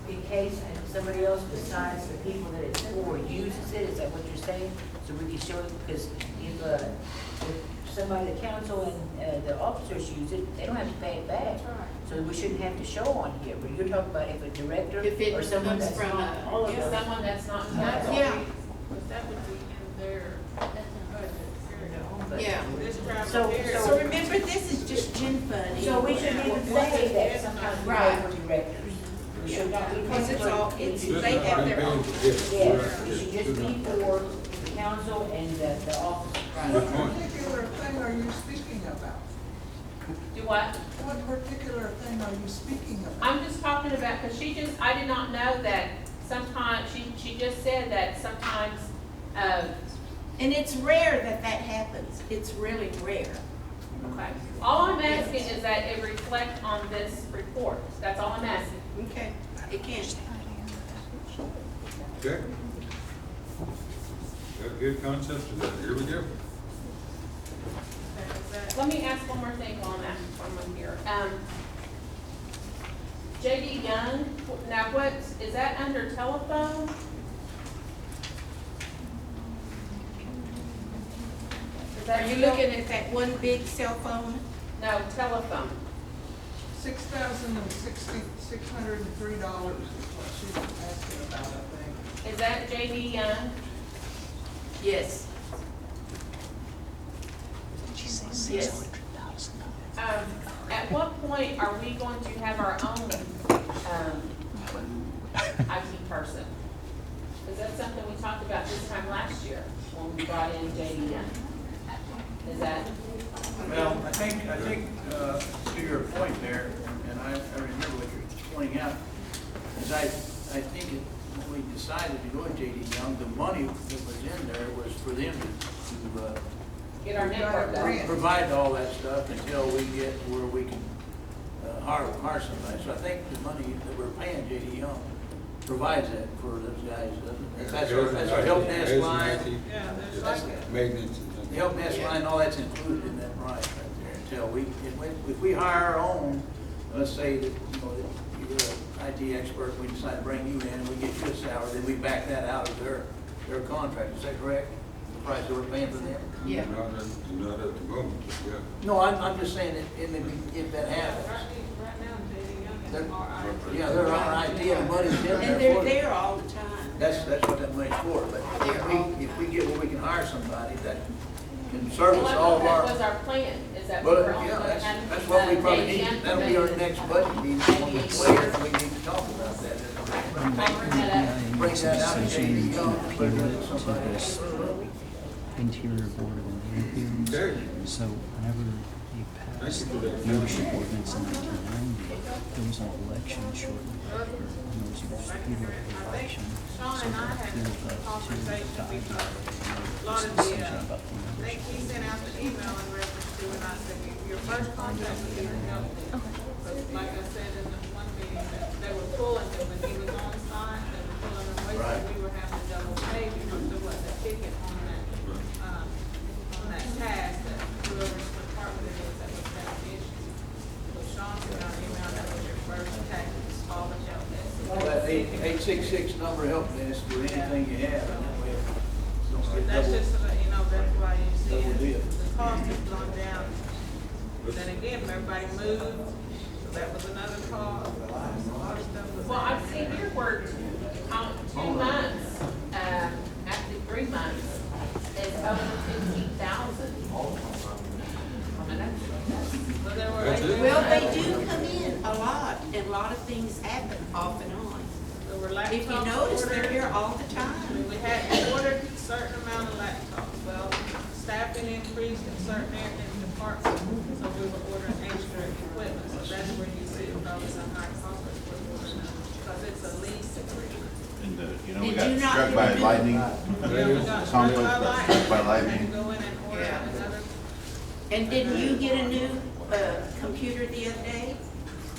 in case somebody else besides the people that it's for uses it, is that what you're saying? So we can show it, because if somebody, the council and the officers use it, they don't have to pay it back. So we shouldn't have to show on here, but you're talking about if a director If it or someone comes that's from not, a- all of yeah, those. Someone that's not in Yeah. council. But that would be in their budget. But- Yeah. This travel So- here. So remember, this is just gen fund. So we shouldn't even say that sometimes we Right. pay for directors. We should not be. Because it's all, This they is have not their being- own. yes, Yeah, right, it should yes, just be for the council and the office. Good What point. particular thing are you speaking about? Do what? What particular thing are you speaking about? I'm just talking about, because I did not know that sometimes, she just said that sometimes, And it's rare that happens. It's really rare. okay. All I'm asking is that it reflect on this report. That's all I'm asking. Okay, it can. Okay. Got a good concept of that. Here we go. Let me ask one more thing while I'm here. J.D. Young, now is that under telephone? Is that Are you still- looking at that one big cell phone? No, telephone. $6,603 is what she's asking about, I think. Is that JD Young? Yes. Yes. At what point are we going to have our own, IT person? Is that something we talked about this time last year when we brought in JD Young? Is that? Well, I think, to your point there, and I remember what you're pointing out, is I think when we decided to go with J.D. Young, the money that was in there was for them to Get our network done. provide all that stuff until we get to where we can hire somebody. So I think the money that we're paying J.D. Young provides that for those guys, doesn't it? That's our help desk line. Yeah, there's like a. Maintenance. The help desk line, all that's included in that price right there. Until if we hire our own, let's say that, you know, that you're an IT expert, we decide to bring you in and we get you a salary, then we back that out of their contract. Is that correct? The price that we're paying for them? Yeah. Not at the moment, yeah. No, I'm just saying that if that happens. Right now, JD Young is our IT. Yeah, they're on IT and the money's in there. And they're for them. there all the time. That's what that money's for, but if we get where we can hire somebody that can service Well, I all thought of our. that was our plan, is that we Well, were only yeah, going to have. that's what we probably JD need, Young that'll be our next budget meeting, on the 20th, we need to talk about that. I'll bring that up. Bring that out to J.D. Young, put it with somebody else. Interior Board of Engineers. Okay. So whenever you passed Thank you for that. membership ordinance in 1990, there was an election shortly after, and there was a repeated election. Sean and I had a conversation because a lot of the, I think he sent out the email in reference to, and I said, your first contact with him helped. But like I said in the one meeting, that they were pulling him when he was on site, they were pulling him away, so we were having to double pay because there wasn't a ticket on that task that whoever's department it is that was having issues. So Sean sent out an email, that was your first tactic, all the help desk. That 866 number help desk with anything you have, and that way, don't get That's double. just, you know, that's why you see Double dip. the cost has gone down. Then again, everybody moved, so that was another cost. A lot of stuff was. Well, I've seen your work on 2 months, after 3 months, is over 15,000. I mean, But there were. That's it? Well, they do come in a lot, and a lot of things happen off and on. There were laptops. If you notice, they're ordered. here all the I time. mean, we had ordered a certain amount of laptops. Well, staffing increased in certain areas in departments, so we were ordering extra equipment. So that's where you see probably some high cost because it's a lease agreement. And, you know, Did we got you not struck get by a new- lightning. Yeah, we got Tom struck by got struck by lightning. lightning. Had to go in and order Yeah. another. And didn't you get a new computer the other day?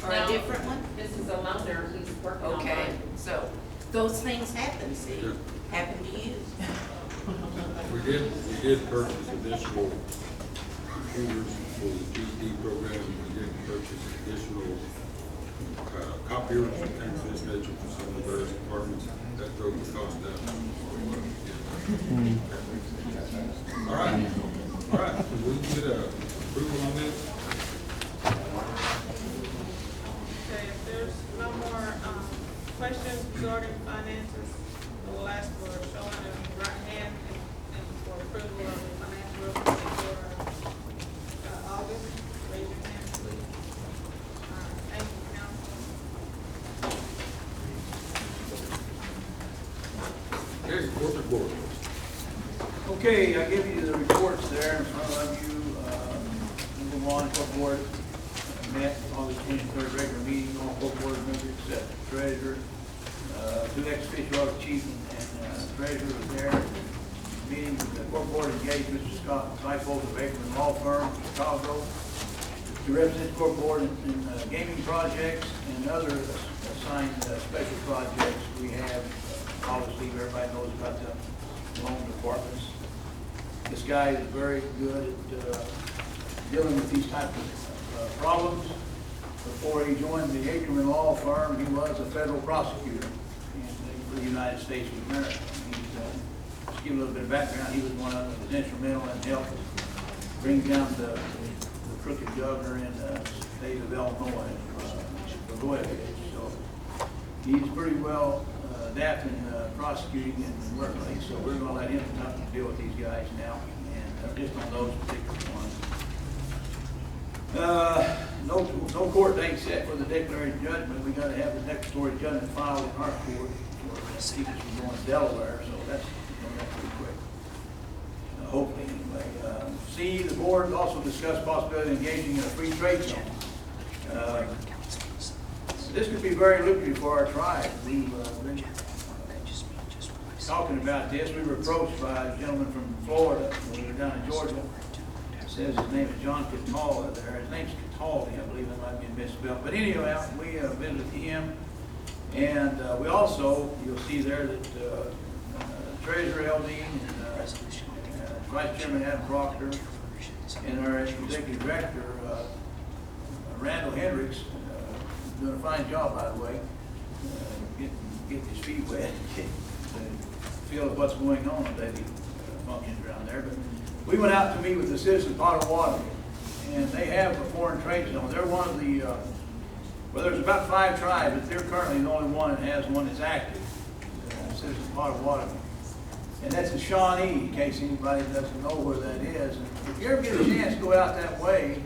Or a No. different one? This is a loaner who's working on Okay, mine. so those things happen, see, Yeah. happen to you. We did purchase additional computers for the GED program. We did purchase additional copiers and things of this nature for some of the various departments. That drove the cost down. All right, so we can get approval on this? Okay, if there's no more, questions regarding finances, we'll ask for a show of right hand and for approval of the financial report for, August. Raise your hand, please. Thank you, council. Okay, corporate board. Okay, I give you the reports there in front of you. Number one, corporate board met August 23rd, regular meeting, all corporate board members except treasurer. Two ex-official chief and treasurer was there. Meeting with the corporate board engaged Mr. Scott Seifel of Bakerman Law Firm, Chicago, to represent the corporate board in gaming projects and other assigned special projects we have. Obviously, everybody knows about the loan departments. This guy is very good at dealing with these types of problems. Before he joined the Ackerman Law Firm, he was a federal prosecutor in the United States of America. Just give you a little bit of background, he was instrumental in helping bring down the crooked governor in state of Illinois, for oil. So he's pretty well adapted in prosecuting and working things, so we're gonna let him deal with these guys now, and just on those particular ones. No court date set for the declaratory judgment. We gotta have the declaratory judgment filed in our court for people from going to Delaware, so that's going up pretty quick. Hopefully, anyway. C, the board also discussed possibility of engaging in a free trade zone. This could be very lucrative for our tribe. We've been talking about this. We were approached by a gentleman from Florida when we were down in Georgia. It says his name is John Catala there. His name's Cataldi, I believe it might be misspelled. But anyway, we visited him. And we also, you'll see there that Treasurer Eldine and Vice Chairman Adam Proctor and our Executive Director, Randall Hendricks, doing a fine job, by the way, getting his feet wet, feel what's going on in daily functions around there. But we went out to meet with the citizens of Potawatomi, and they have a foreign trade zone. They're one of the, well, there's about 5 tribes, but they're currently the only one that has one that's active, citizens of Potawatomi. And that's the Shawnee, in case anybody doesn't know where that is. And if you ever get a chance to go out that way,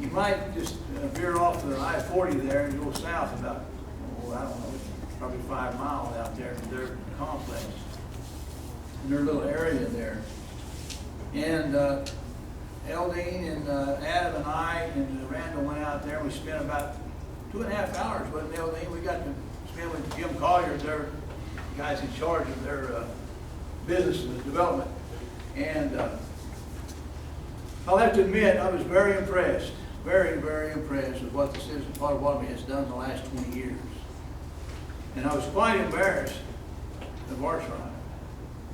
you might just veer off to the I-40 there and go south about, I don't know, probably 5 miles out there to their complex, in their little area there. And Eldine and Adam and I and Randall went out there. We spent about 2.5 hours with Eldine. We got to spend with Jim Collier, their guys in charge of their business development. And I'll have to admit, I was very impressed, very, very impressed with what the citizens of Potawatomi has done in the last 20 years. And I was quite embarrassed of our tribe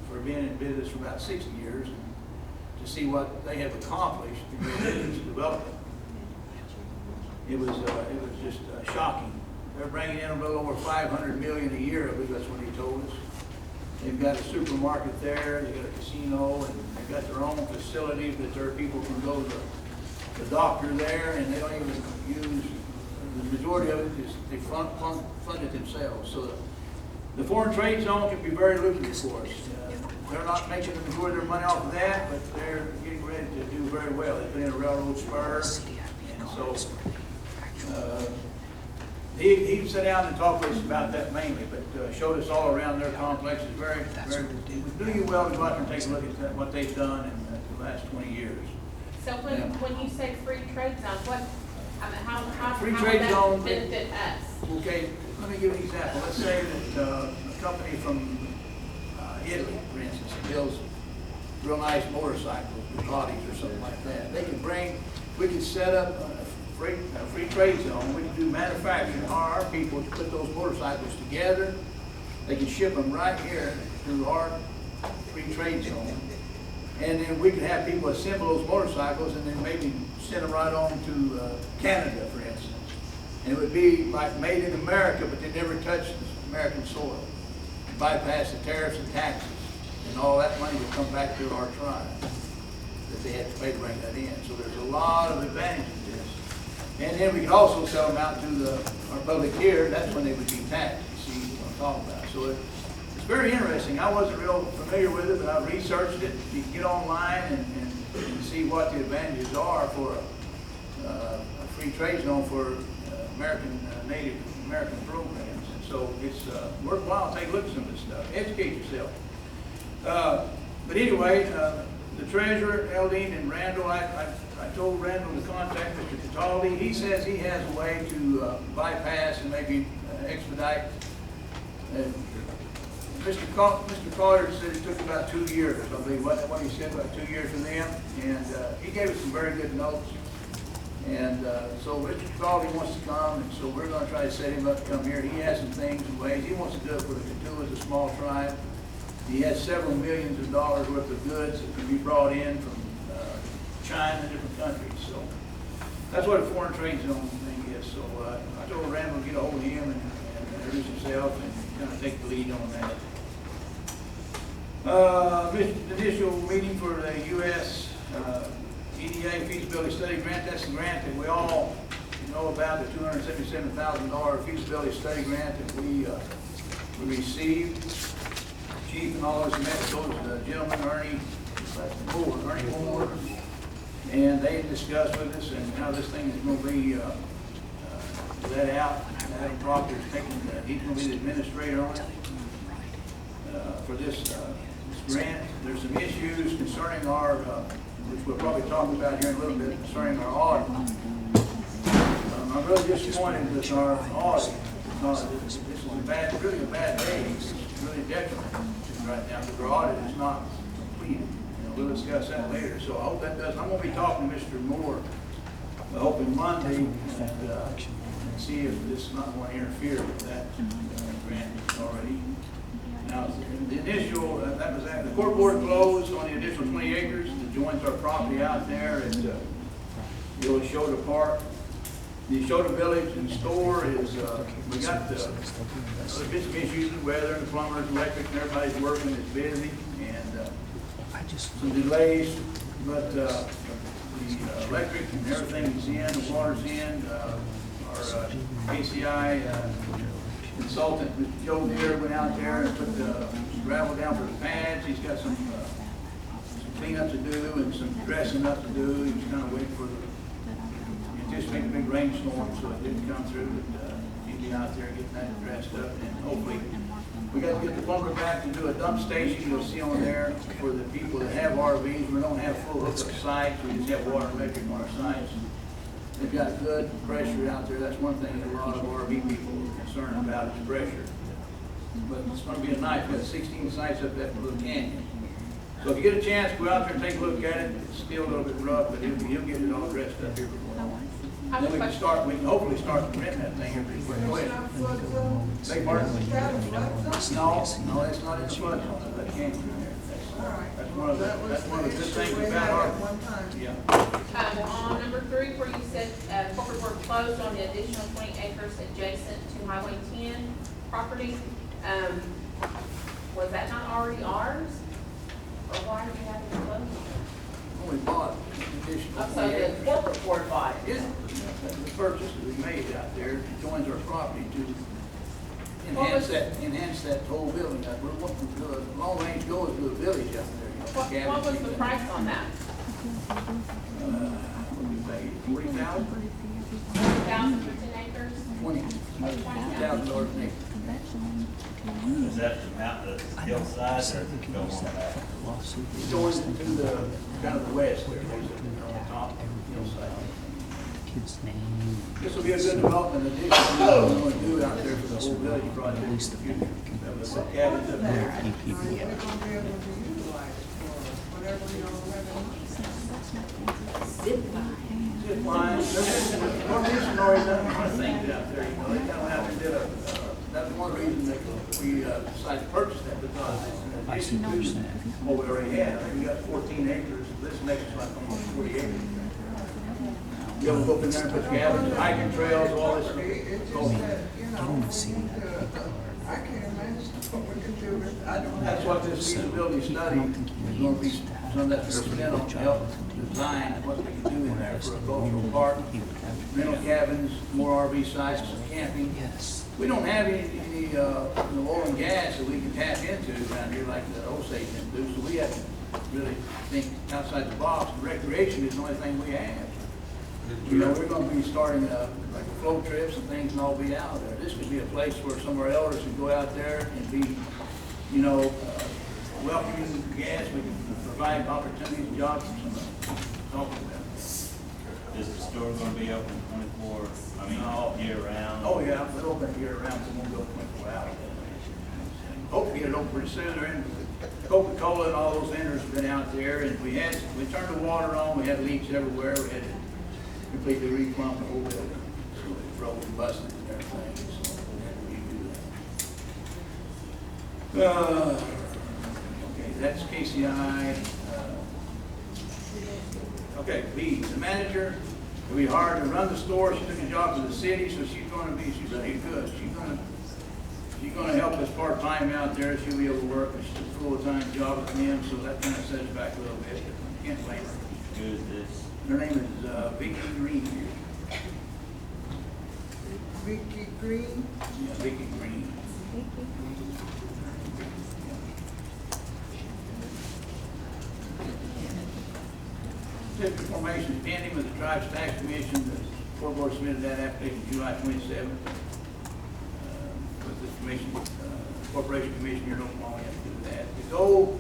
for being in business for about 60 years and to see what they have accomplished in their business development. It was just shocking. They're bringing in a little over $500 million a year, I believe that's what he told us. They've got a supermarket there, they've got a casino, and they've got their own facilities that their people can go to the doctor there, and they don't even use, the majority of it is they fund it themselves. So the foreign trade zone can be very lucrative for us. They're not making the majority of their money off of that, but they're getting ready to do very well. They put in a railroad spur, and so he sat down and talked with us about that mainly, but showed us all around their complex. It's very, it would do you well to go out there and take a look at what they've done in the last 20 years. So when you say free trade zone, what, I mean, how Free would trade that zone, benefit us? Okay, let me give you an example. Let's say that a company from Italy, for instance, builds real nice motorcycles, Ducatis or something like that. They can we can set up a free trade zone. We can do manufacturing. Our people to put those motorcycles together. They can ship them right here through our free trade zone. And then we can have people assemble those motorcycles and then maybe send them right on to Canada, for instance. And it would be like made in America, but they never touch American soil. Bypass the tariffs and taxes. And all that money would come back to our tribe that they had to pay to bring that in. So there's a lot of advantage to this. And then we could also sell them out to our public here. That's when they would be taxed. You see what I'm talking about. So it's very interesting. I wasn't real familiar with it, but I researched it. You can get online and see what the advantages are for a free trade zone for American Native American programs. And so it's worthwhile to take a look at some of this stuff. Educate yourself. But anyway, the treasurer, Eldine, and Randall, I told Randall to contact Mr. Cataldi. He says he has a way to bypass and maybe expedite. Mr. Collier said it took about 2 years, I believe, what he said, about 2 years for them. And he gave us some very good notes. And so Mr. Cataldi wants to come, and so we're going to try to set him up to come here. He has some things and ways. He wants to do it for the Katu as a small tribe. He has several millions of dollars worth of goods that can be brought in from China and different countries. So that's what a foreign trade zone thing is. So I told Randall to get a hold of him and introduce himself and kind of take the lead on that. Initial meeting for the U.S. EDA feasibility study grant. That's the grant that we all know about the $277,000 feasibility study grant that we received. Chief and all those met with those gentlemen, Ernie Moore, and they discussed with us and how this thing is going to be let out. Adam Proctor's he's going to be the administrator on it for this grant. There's some issues concerning our, which we'll probably talk about here in a little bit, concerning our audit. I'm really disappointed with our audit. This is really a bad day. It's really detrimental right now because our audit is not completed. We'll discuss that later. So I hope that does. I'm going to be talking to Mr. Moore, hoping Monday, and see if this is not going to interfere with that grant already. Now, the initial, that was at the court board closed on the additional 20 acres that joins our property out there at the old Shota Park. The Shota Village and store is, we got there's been some issues with weather and the plumbers, electric, and everybody's working, it's busy, and some delays, but the electric and everything is in, the water's in. Our KCI consultant, Mr. Joe Deere, went out there and put the gravel down for the pads. He's got some cleanup to do and some dressing up to do. He was kind of waiting for the anticipated big rainstorm, so it didn't come through. But he'd be out there getting that dressed up, and hopefully we got to get the plumber back to do a dump station. You'll see on there for the people that have RVs. We don't have full hookup sites. We just have water and electric on our sites. They've got good pressure out there. That's one thing that a lot of RV people are concerned about is pressure. But it's going to be a night. We've got 16 sites up that little canyon. So if you get a chance, go out there and take a look at it. It's still a little bit rough, but he'll get it all dressed up here before long. Then we can hopefully start renting that thing here pretty quick. Go ahead. Beg pardon? No, that's not in the flood zone. That canyon. That's one of the good things about our, yeah. On number 3, where you said corporate work closed on the additional 20 acres adjacent to Highway 10 property, was that not already ours? Or why are we having to close? We bought additional. So the corporate board bought it? Yeah, the purchase that we made out there, it joins our property to enhance that whole building. We're wanting to do a long range goal to a village out there. What was the price on that? What did we pay? $40,000? 40,000 for 10 acres? $20,000 an acre. Is that the mountain, the hillside, or go on back? It joins into the, kind of the west there, on the top hillside. This will be a good development addition to what we're going to do out there for the whole village project. The cabins up there. Are you gonna be able to utilize it for whatever y'all have in mind? Zip line. Northeastern already done a lot of things out there, you know, they kind of went out and did that's one reason that we decided to purchase that, because it's an addition to what we already had. I mean, we got 14 acres, this makes us like almost 40 acres. You'll go up in there and put cabins, hiking trails, all this. It's just that, you know, I can't imagine what we could do with, I don't. That's what this feasibility study is going to be, some of that's spent on to help design what we can do in there for a cultural park, rental cabins, more RV sites, camping. We don't have any oil and gas that we can tap into around here like the Osage can do, so we have to really think outside the box. The recreation is the only thing we have. You know, we're going to be starting like float trips and things and all be out there. This could be a place where some of our elders can go out there and be, you know, welcoming gas. We can provide opportunities, jobs for some of them. Talk about that. Is the store gonna be open 24, year round? Oh, yeah, we'll open year round, so we'll go 24 hours. Hope to get it open pretty soon. They're in Coca-Cola and all those vendors have been out there, and we turned the water on, we had leaks everywhere, we had to completely re-plumb the whole building. So it froze and busted and everything, so we had to redo that. Okay, that's KCI. Okay, B, the manager, we hired to run the store. She took a job for the city, so she's very good. She's gonna help us part-time out there. She'll be able to work a full-time job with him, so that kind of sets us back a little bit. Can't blame her. Who is this? Her name is Vicky Green. Vicky Green. Yeah, Vicky Green. District formation is pending with the Tribes Tax Commission. The court board submitted that application July 27th. With the commission, corporation commission here, don't long have to do that. The goal,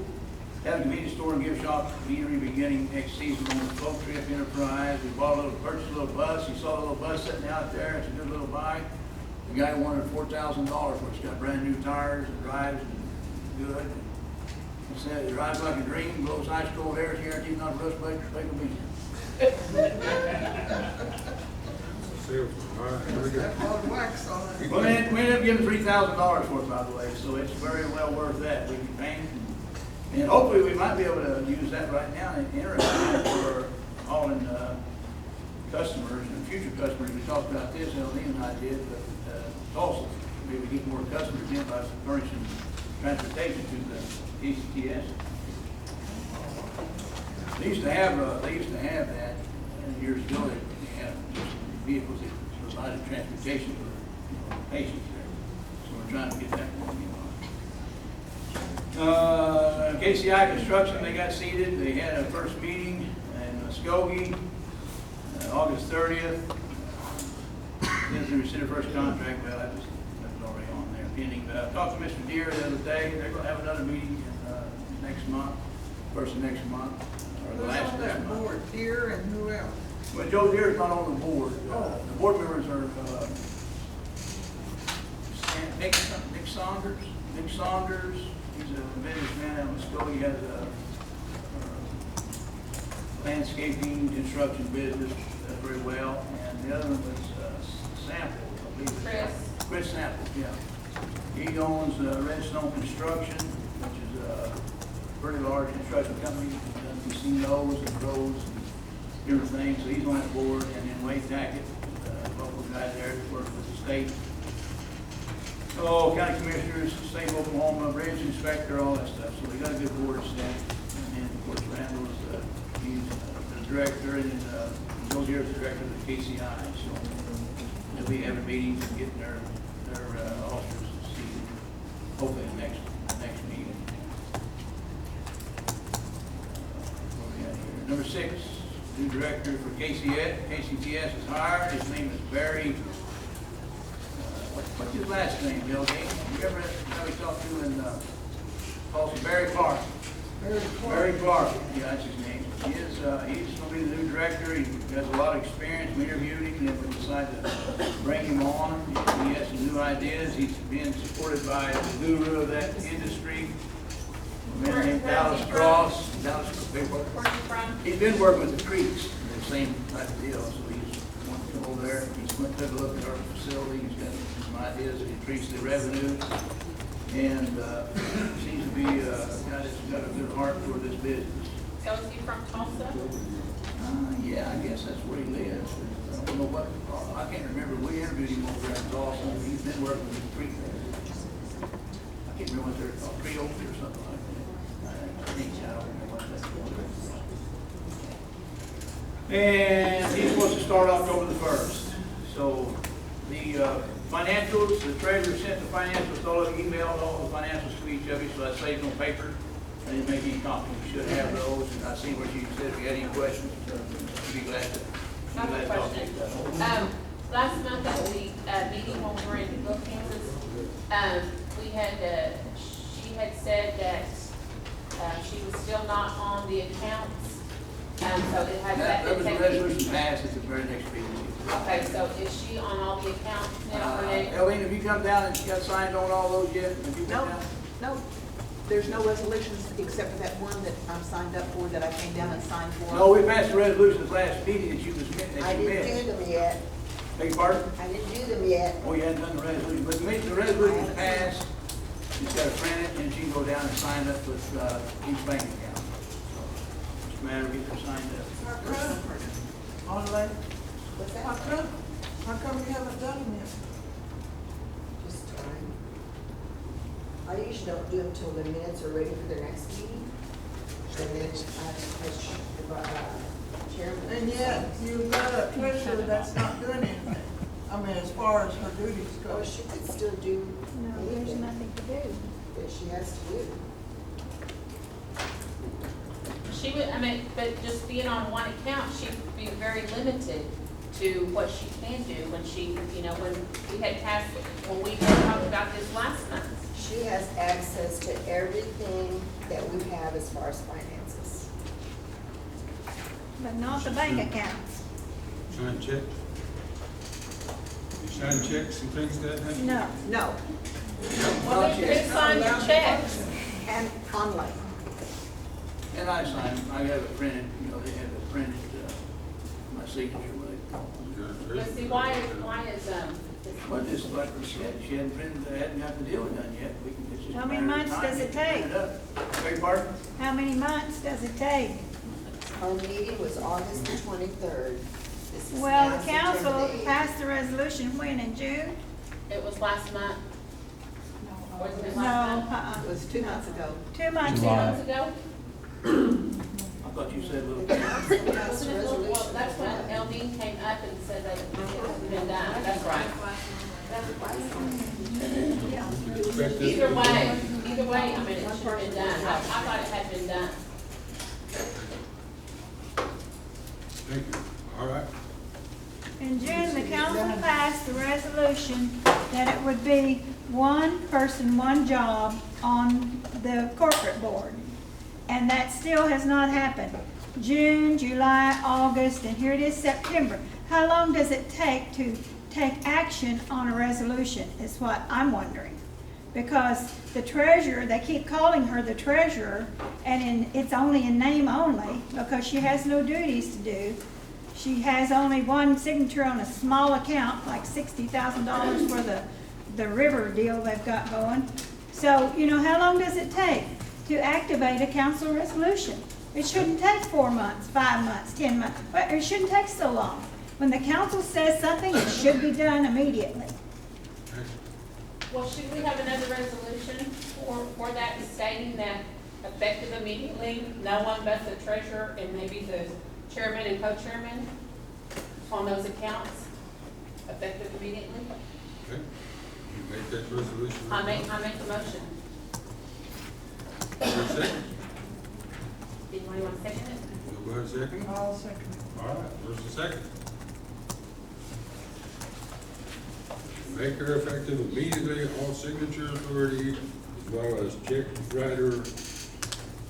have a convenience store and gift shop eatery beginning next season on the Float Trip Enterprise. We bought a little, purchased a little bus. You saw a little bus sitting out there. It's a good little buy. The guy wanted $4,000 for it. It's got brand new tires and drives and good. He said it drives like a dream, blows ice cold air, is guaranteed not to rust, break, or take a beat. All right, here we go. That lot of wax on it. Well, we ended up giving $3,000 for it, by the way, so it's very well worth that. We can paint, and hopefully we might be able to use that right now in interim for hauling customers and future customers. We talked about this, Eldine and I did, but also maybe get more customers in by furnishing transportation to the ECTS. They used to have that years ago. They had just vehicles that provided transportation for patients there. So we're trying to get that going. KCI Construction, they got seated. They had a first meeting in Muskogee, August 30th. They received their first contract. Well, that was already on there, pending. But I talked to Mr. Deere the other day. They're going to have another meeting next month, first of next month, or the last of that month. Board, Deere and who else? Well, Joe Deere's not on the board. The board members are Nick Saunders. Nick Saunders, he's a businessman out of Muskogee. He has a landscaping, construction business very well. And the other one was Sample, I believe. Chris Sample, yeah. He owns Redstone Construction, which is a pretty large construction company. He does casinos and roads and everything, so he's on that board. And then Wade Tackett, local guy there that works with the state. Oh, county commissioners, state of Oklahoma, bridge inspector, all that stuff. So we got a good board set. And then, of course, Randall's he's the director, and then Joe Deere's the director of the KCI. So they'll be having meetings and getting their officers seated, hopefully the next meeting. What we got here? Number 6, new director for KCTS is hired. His name is Barry. What's his last name, Bill Gates? You ever talked to in Tulsa? Barry Clark. Barry Clark. Yeah, that's his name. He's going to be the new director. He has a lot of experience. We interviewed him, and we decided to bring him on. He has some new ideas. He's being supported by the guru of that industry, a man named Dallas Cross. He's been working with the creeks, the same type of deal. So he's wanted to come over there. He's went to take a look at our facility. He's got some ideas. He increase the revenue, and seems to be a guy that's got a good heart for this business. So is he from Tulsa? Yeah, I guess that's where he lives. I don't know what, I can't remember. We interviewed him over there in Tulsa. He's been working with the creek there. I can't remember what they're called, Creole or something like that. I don't know what that's called. And he's supposed to start October the 1st. So the financials, the treasurer sent the financials, all of you emailed all the financials to each of you, so I saved them on paper. I didn't make any copies. You should have those, and I see what you said. If you had any questions, I'd be glad to. I have a question. Last month at the meeting when we were in Bill, Kansas, we had, she had said that she was still not on the accounts. So it has That was a resolution passed at the very next meeting. Okay, so is she on all the accounts now? Eldine, have you come down and got signed on all those yet? Have you No, come down? no, there's no resolutions except for that one that I'm signed up for, that I came down and signed for. No, we passed the resolutions last meeting that you missed. I didn't do them yet. Beg your pardon? I didn't do them yet. Oh, you hadn't done the resolution, but the resolution was passed. She's got to print it, and she can go down and sign up with each bank account. So, it's a matter of getting her signed up. On the way? What's that? How come you haven't done them yet? Just time. I usually don't do them till the minutes are ready for their next meeting. And then chairman. And yet, you've got a treasurer that's not doing anything. I mean, as far as her duties go. Or she could still do No, there's anything nothing to do. that she has to do. She would, I mean, but just being on one account, she'd be very limited to what she can do when she, you know, when we had passed, when we had talked about this last month. She has access to everything that we have as far as finances. But not the bank accounts. Sign check? You sign checks and things like that? No. No, Well, we could sign your checks. and online. And I sign, I have it printed, you know, they have it printed, my signature with it. But see, why is, But just like we said, she hadn't printed, hadn't got the deal done yet. We can, it's just a How many matter of months time does to it print take? up. Beg your pardon? How many months does it take? Our meeting was August the 23rd. This is Well, now the council September the 8th. passed the resolution when, in June? it was last month? Wasn't it No, last month? It was 2 months ago. 2 months 2 ago. months ago? I thought you said, The well, council passed Wasn't a it, well, resolution. that's when Eldine came up and said that it had been done, that's right. Either way, I mean, it should have been done, I thought it had been done. Thank you. All right. In June, the council passed the resolution that it would be one person, one job on the corporate board. And that still has not happened. June, July, August, and here it is September. How long does it take to take action on a resolution is what I'm wondering. Because the treasurer, they keep calling her the treasurer, and it's only in name only because she has no duties to do. She has only one signature on a small account, like $60,000 for the river deal they've got going. So, you know, how long does it take to activate a council resolution? It shouldn't take 4 months, 5 months, 10 months, but it shouldn't take so long. When the council says something, it should be done immediately. Well, should we have another resolution for that stating that effective immediately, no one but the treasurer and maybe the chairman and co-chairman on those accounts, effective immediately? Okay. You make that resolution. I make the motion. Is there a second? Anybody want to second it? Nobody second? I'll second it. All right, there's a second. Make her effective immediately, all signature authority, as well as check writer.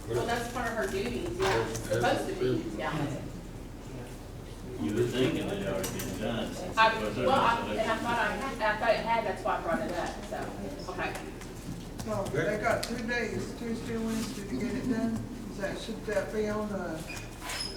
Well, that's part of her duties, yeah, supposed to be, yeah. You were thinking it had already been done since I, it was well, I a thought it had, that's why I brought it up, so, okay. So they got 2 days, Tuesday and Wednesday to get it done? Should that be on the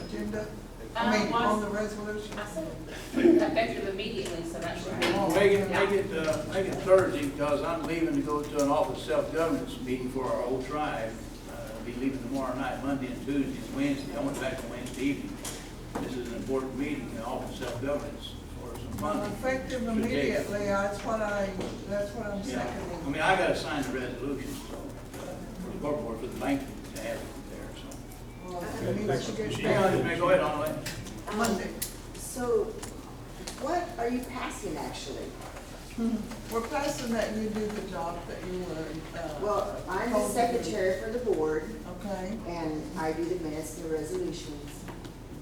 agenda? I mean, on the resolution? I said effective immediately, so that should be. Make it Thursday, because I'm leaving to go to an office self-governance meeting for our whole tribe. I'll be leaving tomorrow night, Monday and Tuesday and Wednesday. I went back on Wednesday evening. This is an important meeting in office self-governance for some funding. Effective immediately, that's what I'm Yeah, seconding. I mean, I gotta sign the resolution, so, for the corporate board, for the bank to have it there, so. Well, it needs to get Yeah, done go ahead, Arlene. Monday. So what are you passing actually? We're passing that you do the job that you were, Well, I'm the told to do. secretary for the board, Okay, and I do the minutes and the resolutions.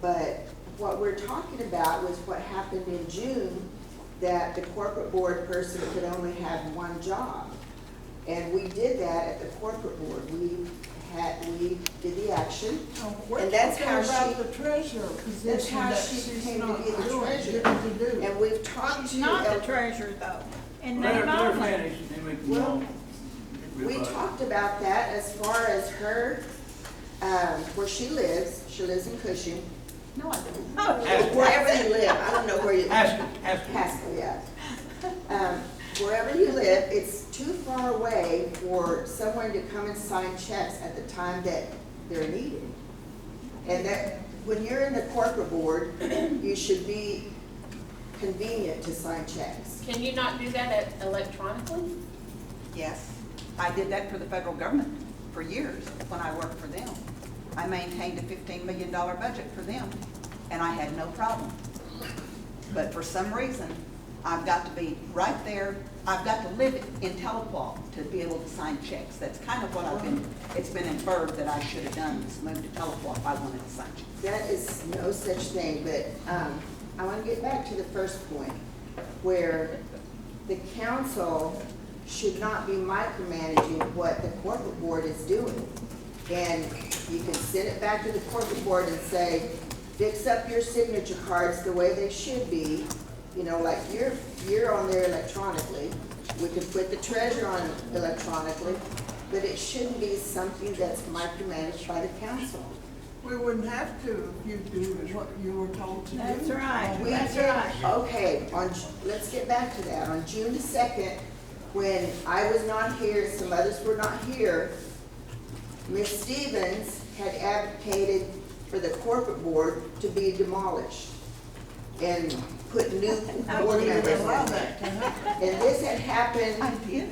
But what we're talking about was what happened in June, that the corporate board person could only have one job. And we did that at the corporate board. We did the action. we're And that's talking how about she- the treasurer That's position how that she she's came to not be the doing, treasurer. getting to do. And we've talked to. She's not the treasurer though, in Let name her only. finish, and then we can Well, go. We talked about that as far as her, where she lives in Cushing. No, I don't. Oh, wherever you live, I don't know where you live. Haskell. Haskell, yeah. Wherever you live, it's too far away for someone to come and sign checks at the time that they're needed. And that, when you're in the corporate board, you should be convenient to sign checks. Can you not do that electronically? Yes, I did that for the federal government for years when I worked for them. I maintained a $15 million budget for them, and I had no problem. But for some reason, I've got to be right there. I've got to live in Telequal to be able to sign checks. That's kind of what it's been inferred that I should have done, is move to Telequal if I wanted to sign checks. That is no such thing, but I want to get back to the first point, where the council should not be micromanaging what the corporate board is doing. And you can send it back to the corporate board and say, fix up your signature cards the way they should be. You know, like you're on there electronically. We can put the treasurer on electronically, but it shouldn't be something that's micromanaged by the council. We wouldn't have to if you do what you were told to do. That's right, We that's did- right. Okay, let's get back to that. On June the 2nd, when I was not here, some others were not here, Ms. Stevens had advocated for the corporate board to be demolished and put new board members Allow on there. that to happen. And this had happened I did.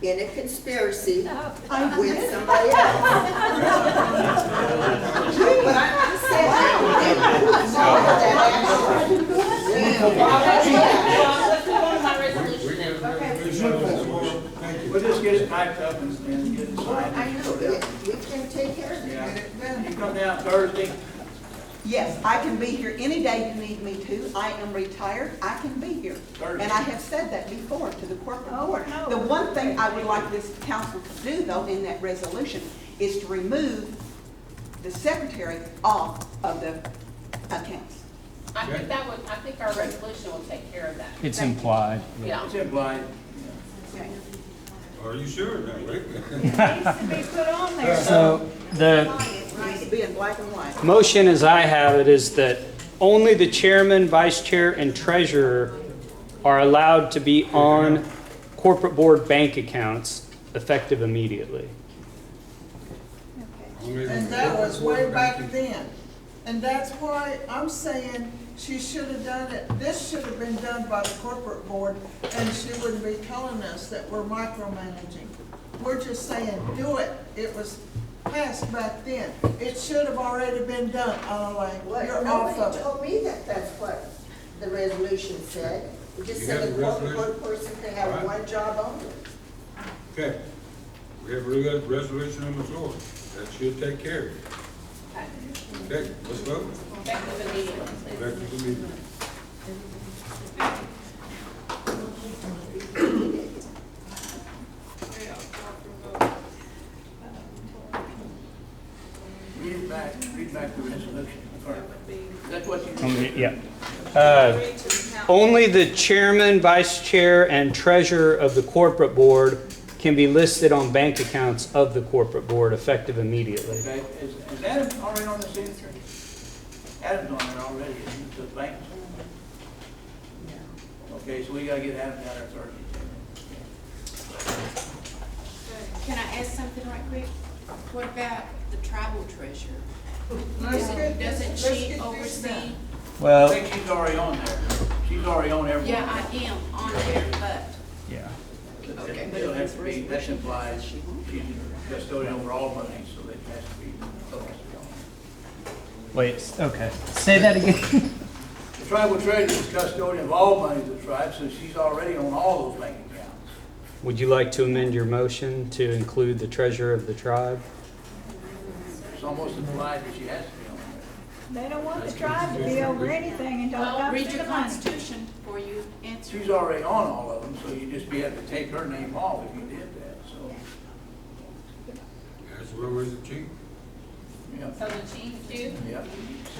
in a conspiracy I with did. somebody else. But I'm not saying I saw that action. Let's move on to my resolution We then. got a resolution on the floor. Thank you. We'll just get it typed up and get it signed. I know, we can take care of it. Yeah. You come down Thursday, Yes, I can be here any day you need me to. I am retired, I can be here. Thursday. And I have said that before to the corporate Oh, board. no. The one thing I would like this council to do, though, in that resolution, is to remove the secretary off of the accounts. I think our resolution will take care of that. It's implied. Yeah. it's implied. Are you sure now, Rick? It needs to be put on there. So the It needs to be in black and white. motion as I have it is that only the chairman, vice chair, and treasurer are allowed to be on corporate board bank accounts effective immediately. And that was way back then. And that's why I'm saying she should have done it, this should have been done by the corporate board, and she wouldn't be telling us that we're micromanaging. We're just saying, do it. It was passed back then. It should have already been done. What? You're off of Nobody it. told me that that's what the resolution said. It just You said have the the corporate resolution? board person can have Right. one job only. Okay, we have a resolution on the floor. That should take care of it. Okay, let's vote. Effective immediately, please. Back to the meeting. Read back the resolution. That's what you. Yeah. Only the chairman, vice chair, and treasurer of the corporate board can be listed on bank accounts of the corporate board effective immediately. Okay, is Adam already on the signature? Adam's on there already, isn't the bank? Okay, so we gotta get Adam down there Thursday. Can I ask something right quick? What about the tribal treasurer? Doesn't let's she get this oversee? done. I Well, think she's already on there. She's already on every one. Yeah, I am on there, but, yeah. okay. It'll have to be, that's implied, she's custodian over all money, so that has to be. Wait, okay. Say that again. The tribal treasurer is custodian of all money of the tribe, so she's already on all those bank accounts. Would you like to amend your motion to include the treasurer of the tribe? It's almost implied that she has to be on there. They don't want the tribe to be over anything until it Well, comes read to your the money. constitution before you answer. She's already on all of them, so you just be have to take her name off if you did that, so. That's where was the chief? Yeah. So the chief too? Yeah,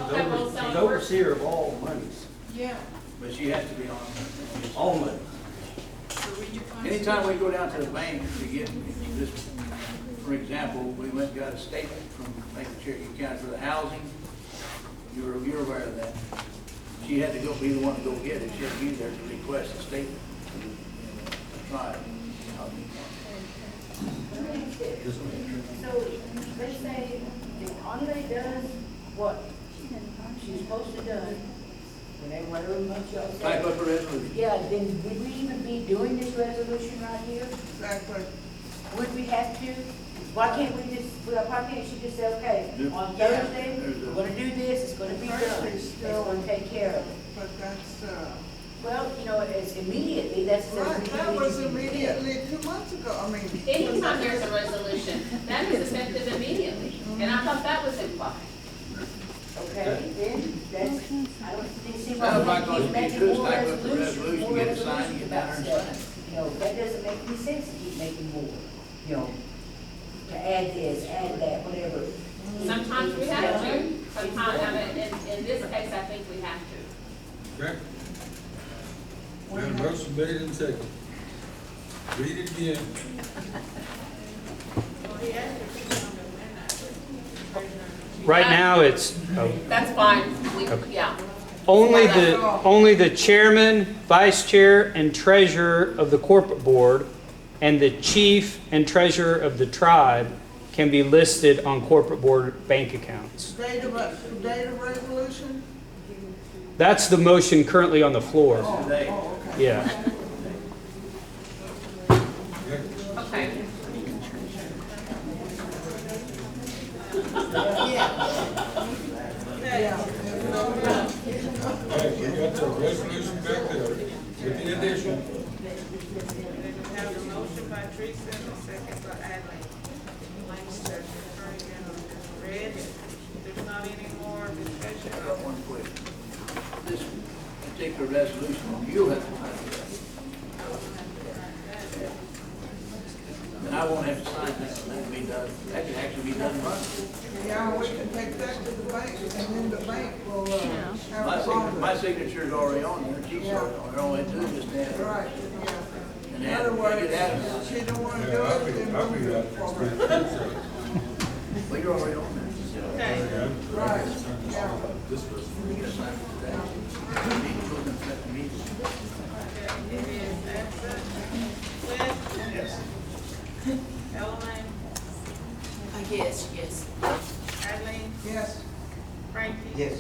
Okay, well, She's so overseer of all monies, Yeah, but she has to be on. all money. so read your constitution. Anytime we go down to the bank to get, just, for example, we went and got a statement from Macon Cherokee County for the housing, you're aware of that. She had to be the one to go get it, she had to be there to request a statement. Right. So, they say, if Andre does what she's supposed to do, whatever month y'all say. Type up a resolution. Yeah, then would we even be doing this resolution right here? Exactly. Would we have to? Why can't we just, why can't she just say, okay, on Thursday, we're gonna do this, it's gonna be done, it's gonna take care of it. But that's, Well, you know, it's immediately, that's. Right, that was immediately 2 months ago, I mean. Anytime there's a resolution, that is effective immediately, and I thought that was implied. Okay, then, that's, I don't see Sounds like why all we you keep need to do making is more type up the resolutions, resolution, more get it signed, resolutions get about down there and stuff. sign You know, that doesn't make any sense to keep making more, you know, to add this, add that, whatever. Sometimes we have to, sometimes, I mean, in this case, I think we have to. Okay? Now, motion made and second. Read it again. Right now, it's, That's fine, yeah. only the chairman, vice chair, and treasurer of the corporate board and the chief and treasurer of the tribe can be listed on corporate board bank accounts. Date of resolution? That's the motion currently on the floor. Today. Yeah. Okay. Hey, we got the resolution back there with the addition. We have a motion by Teresa and a second by Adley. Read, there's not any more discussion. I got one question. This particular resolution, you'll have to sign it. And I won't have to sign that, that can be done, that can actually be done Monday. Yeah, we can take that to the bank, and then the bank will, have My it signature, on my there. signature's already on there, Chief's already on there, all I have to do is just add it. Right, yeah. And In add other it, words, get it she don't wanna do Yeah, it, then I'll we'll be do out it for there. her. Well, you're already on there. Okay, Right, yeah. This was. You gotta sign it today. You need to put it in the meeting. it is absent. Cliff? Yes. Ellen? Yes. Adley? Yes. Frankie? Yes.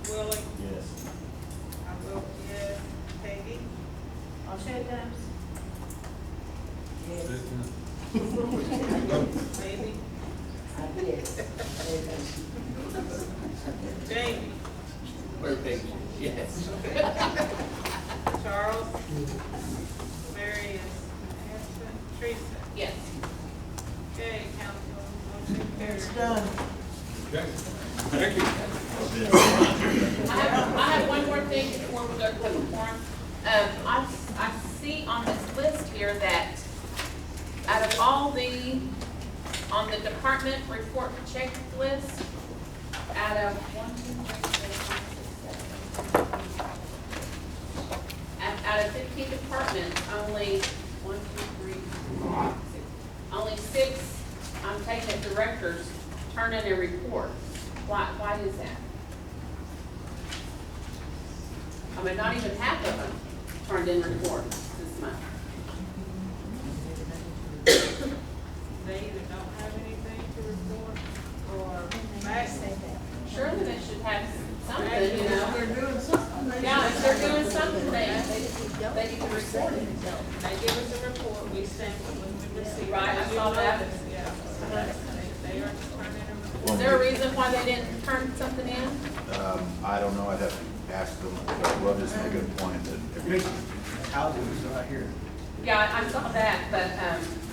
Willie? Yes. I vote yes. Peggy? I'll show you times. Yes, Maybe? yes. Jamie? Where Peggy? Yes. Charles? Mary is absent. Teresa? Yes. Okay, council, motion carries. It's done. Okay, thank you. I have one more thing before we go to public forum. I see on this list here that out of all on the department report checklist, out of 1, 2, 3, 4, 5, 6, 7, out of 15 departments, only 1, 2, 3, 4, 6, only 6, I'm taking it directors, turn in a report. Why is that? I mean, not even half of them turned in reports this month. They either don't have anything to report or Surely they should have something, you know? They're doing something. They Yeah, should if they're have doing it. something, they need to report it. they give us a report, we send it when we receive it. Right, I saw that. Yeah. They are to turn in a report. Is there a reason why they didn't turn something in? I don't know, I'd have to ask them, but we'll just make a point that every time. Housing is right here. Yeah, I saw that, but,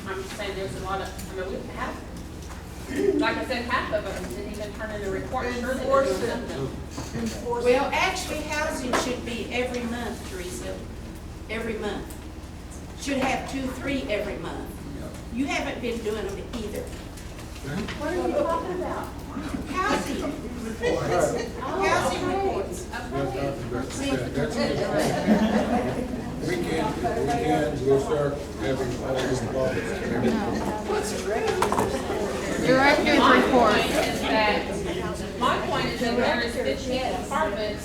I'm just saying there's a lot of, I mean, we have, like I said, half of them didn't even turn in a report. Surely they're Enforce doing it. something. Enforce it. Well, actually, housing should be every month, Teresa, every month. Should have 2, 3 every month. You haven't been doing them either. What are you talking about? Housing, housing reports. We'll start having all these departments. Director's My report. point is that, my point is that there is 15 departments,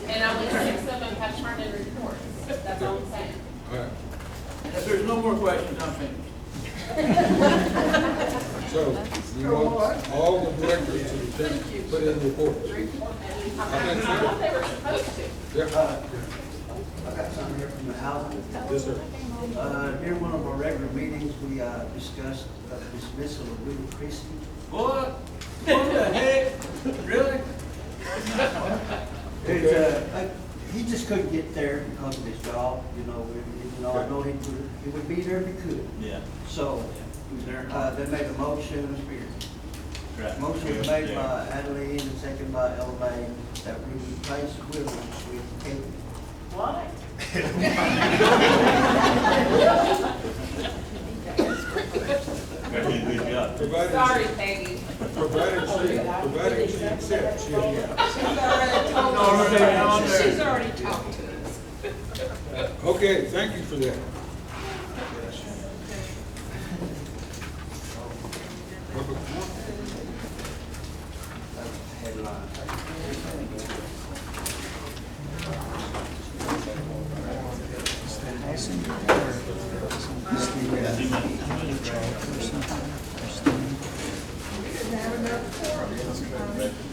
and only 6 of them have turned in reports. That's all I'm saying. All right, If there's no more questions, I'm finished. so you want all the directors to put in reports? I thought they were supposed to. Yeah. I got something here from the housing. Yes, sir. During one of our regular meetings, we discussed dismissal of Willie Christie. What? What the heck? Really? He just couldn't get there because of his job, I know he would be there if he could. Yeah. So, they made a motion, Right. motion was made by Adeline and second by Elvay, that we replace equivalents with Kate. What? That did a good job. Sorry, Peggy. Provided she accepts, yeah. She's already talked to us. Okay, thank you for that. Public forum?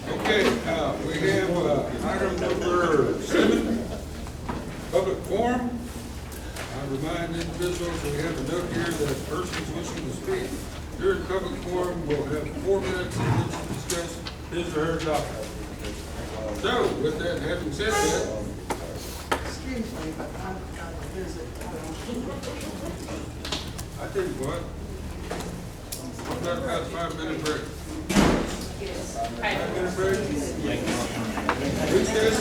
Okay, we have item number 7, public forum. I remind individuals we have a note here that persons wishing to speak during public forum will have 4 minutes in which to discuss his or her topic. So, with that having said that, Excuse me, but I've got to visit. I tell you what, what about a 5-minute break? 5-minute break? Recess?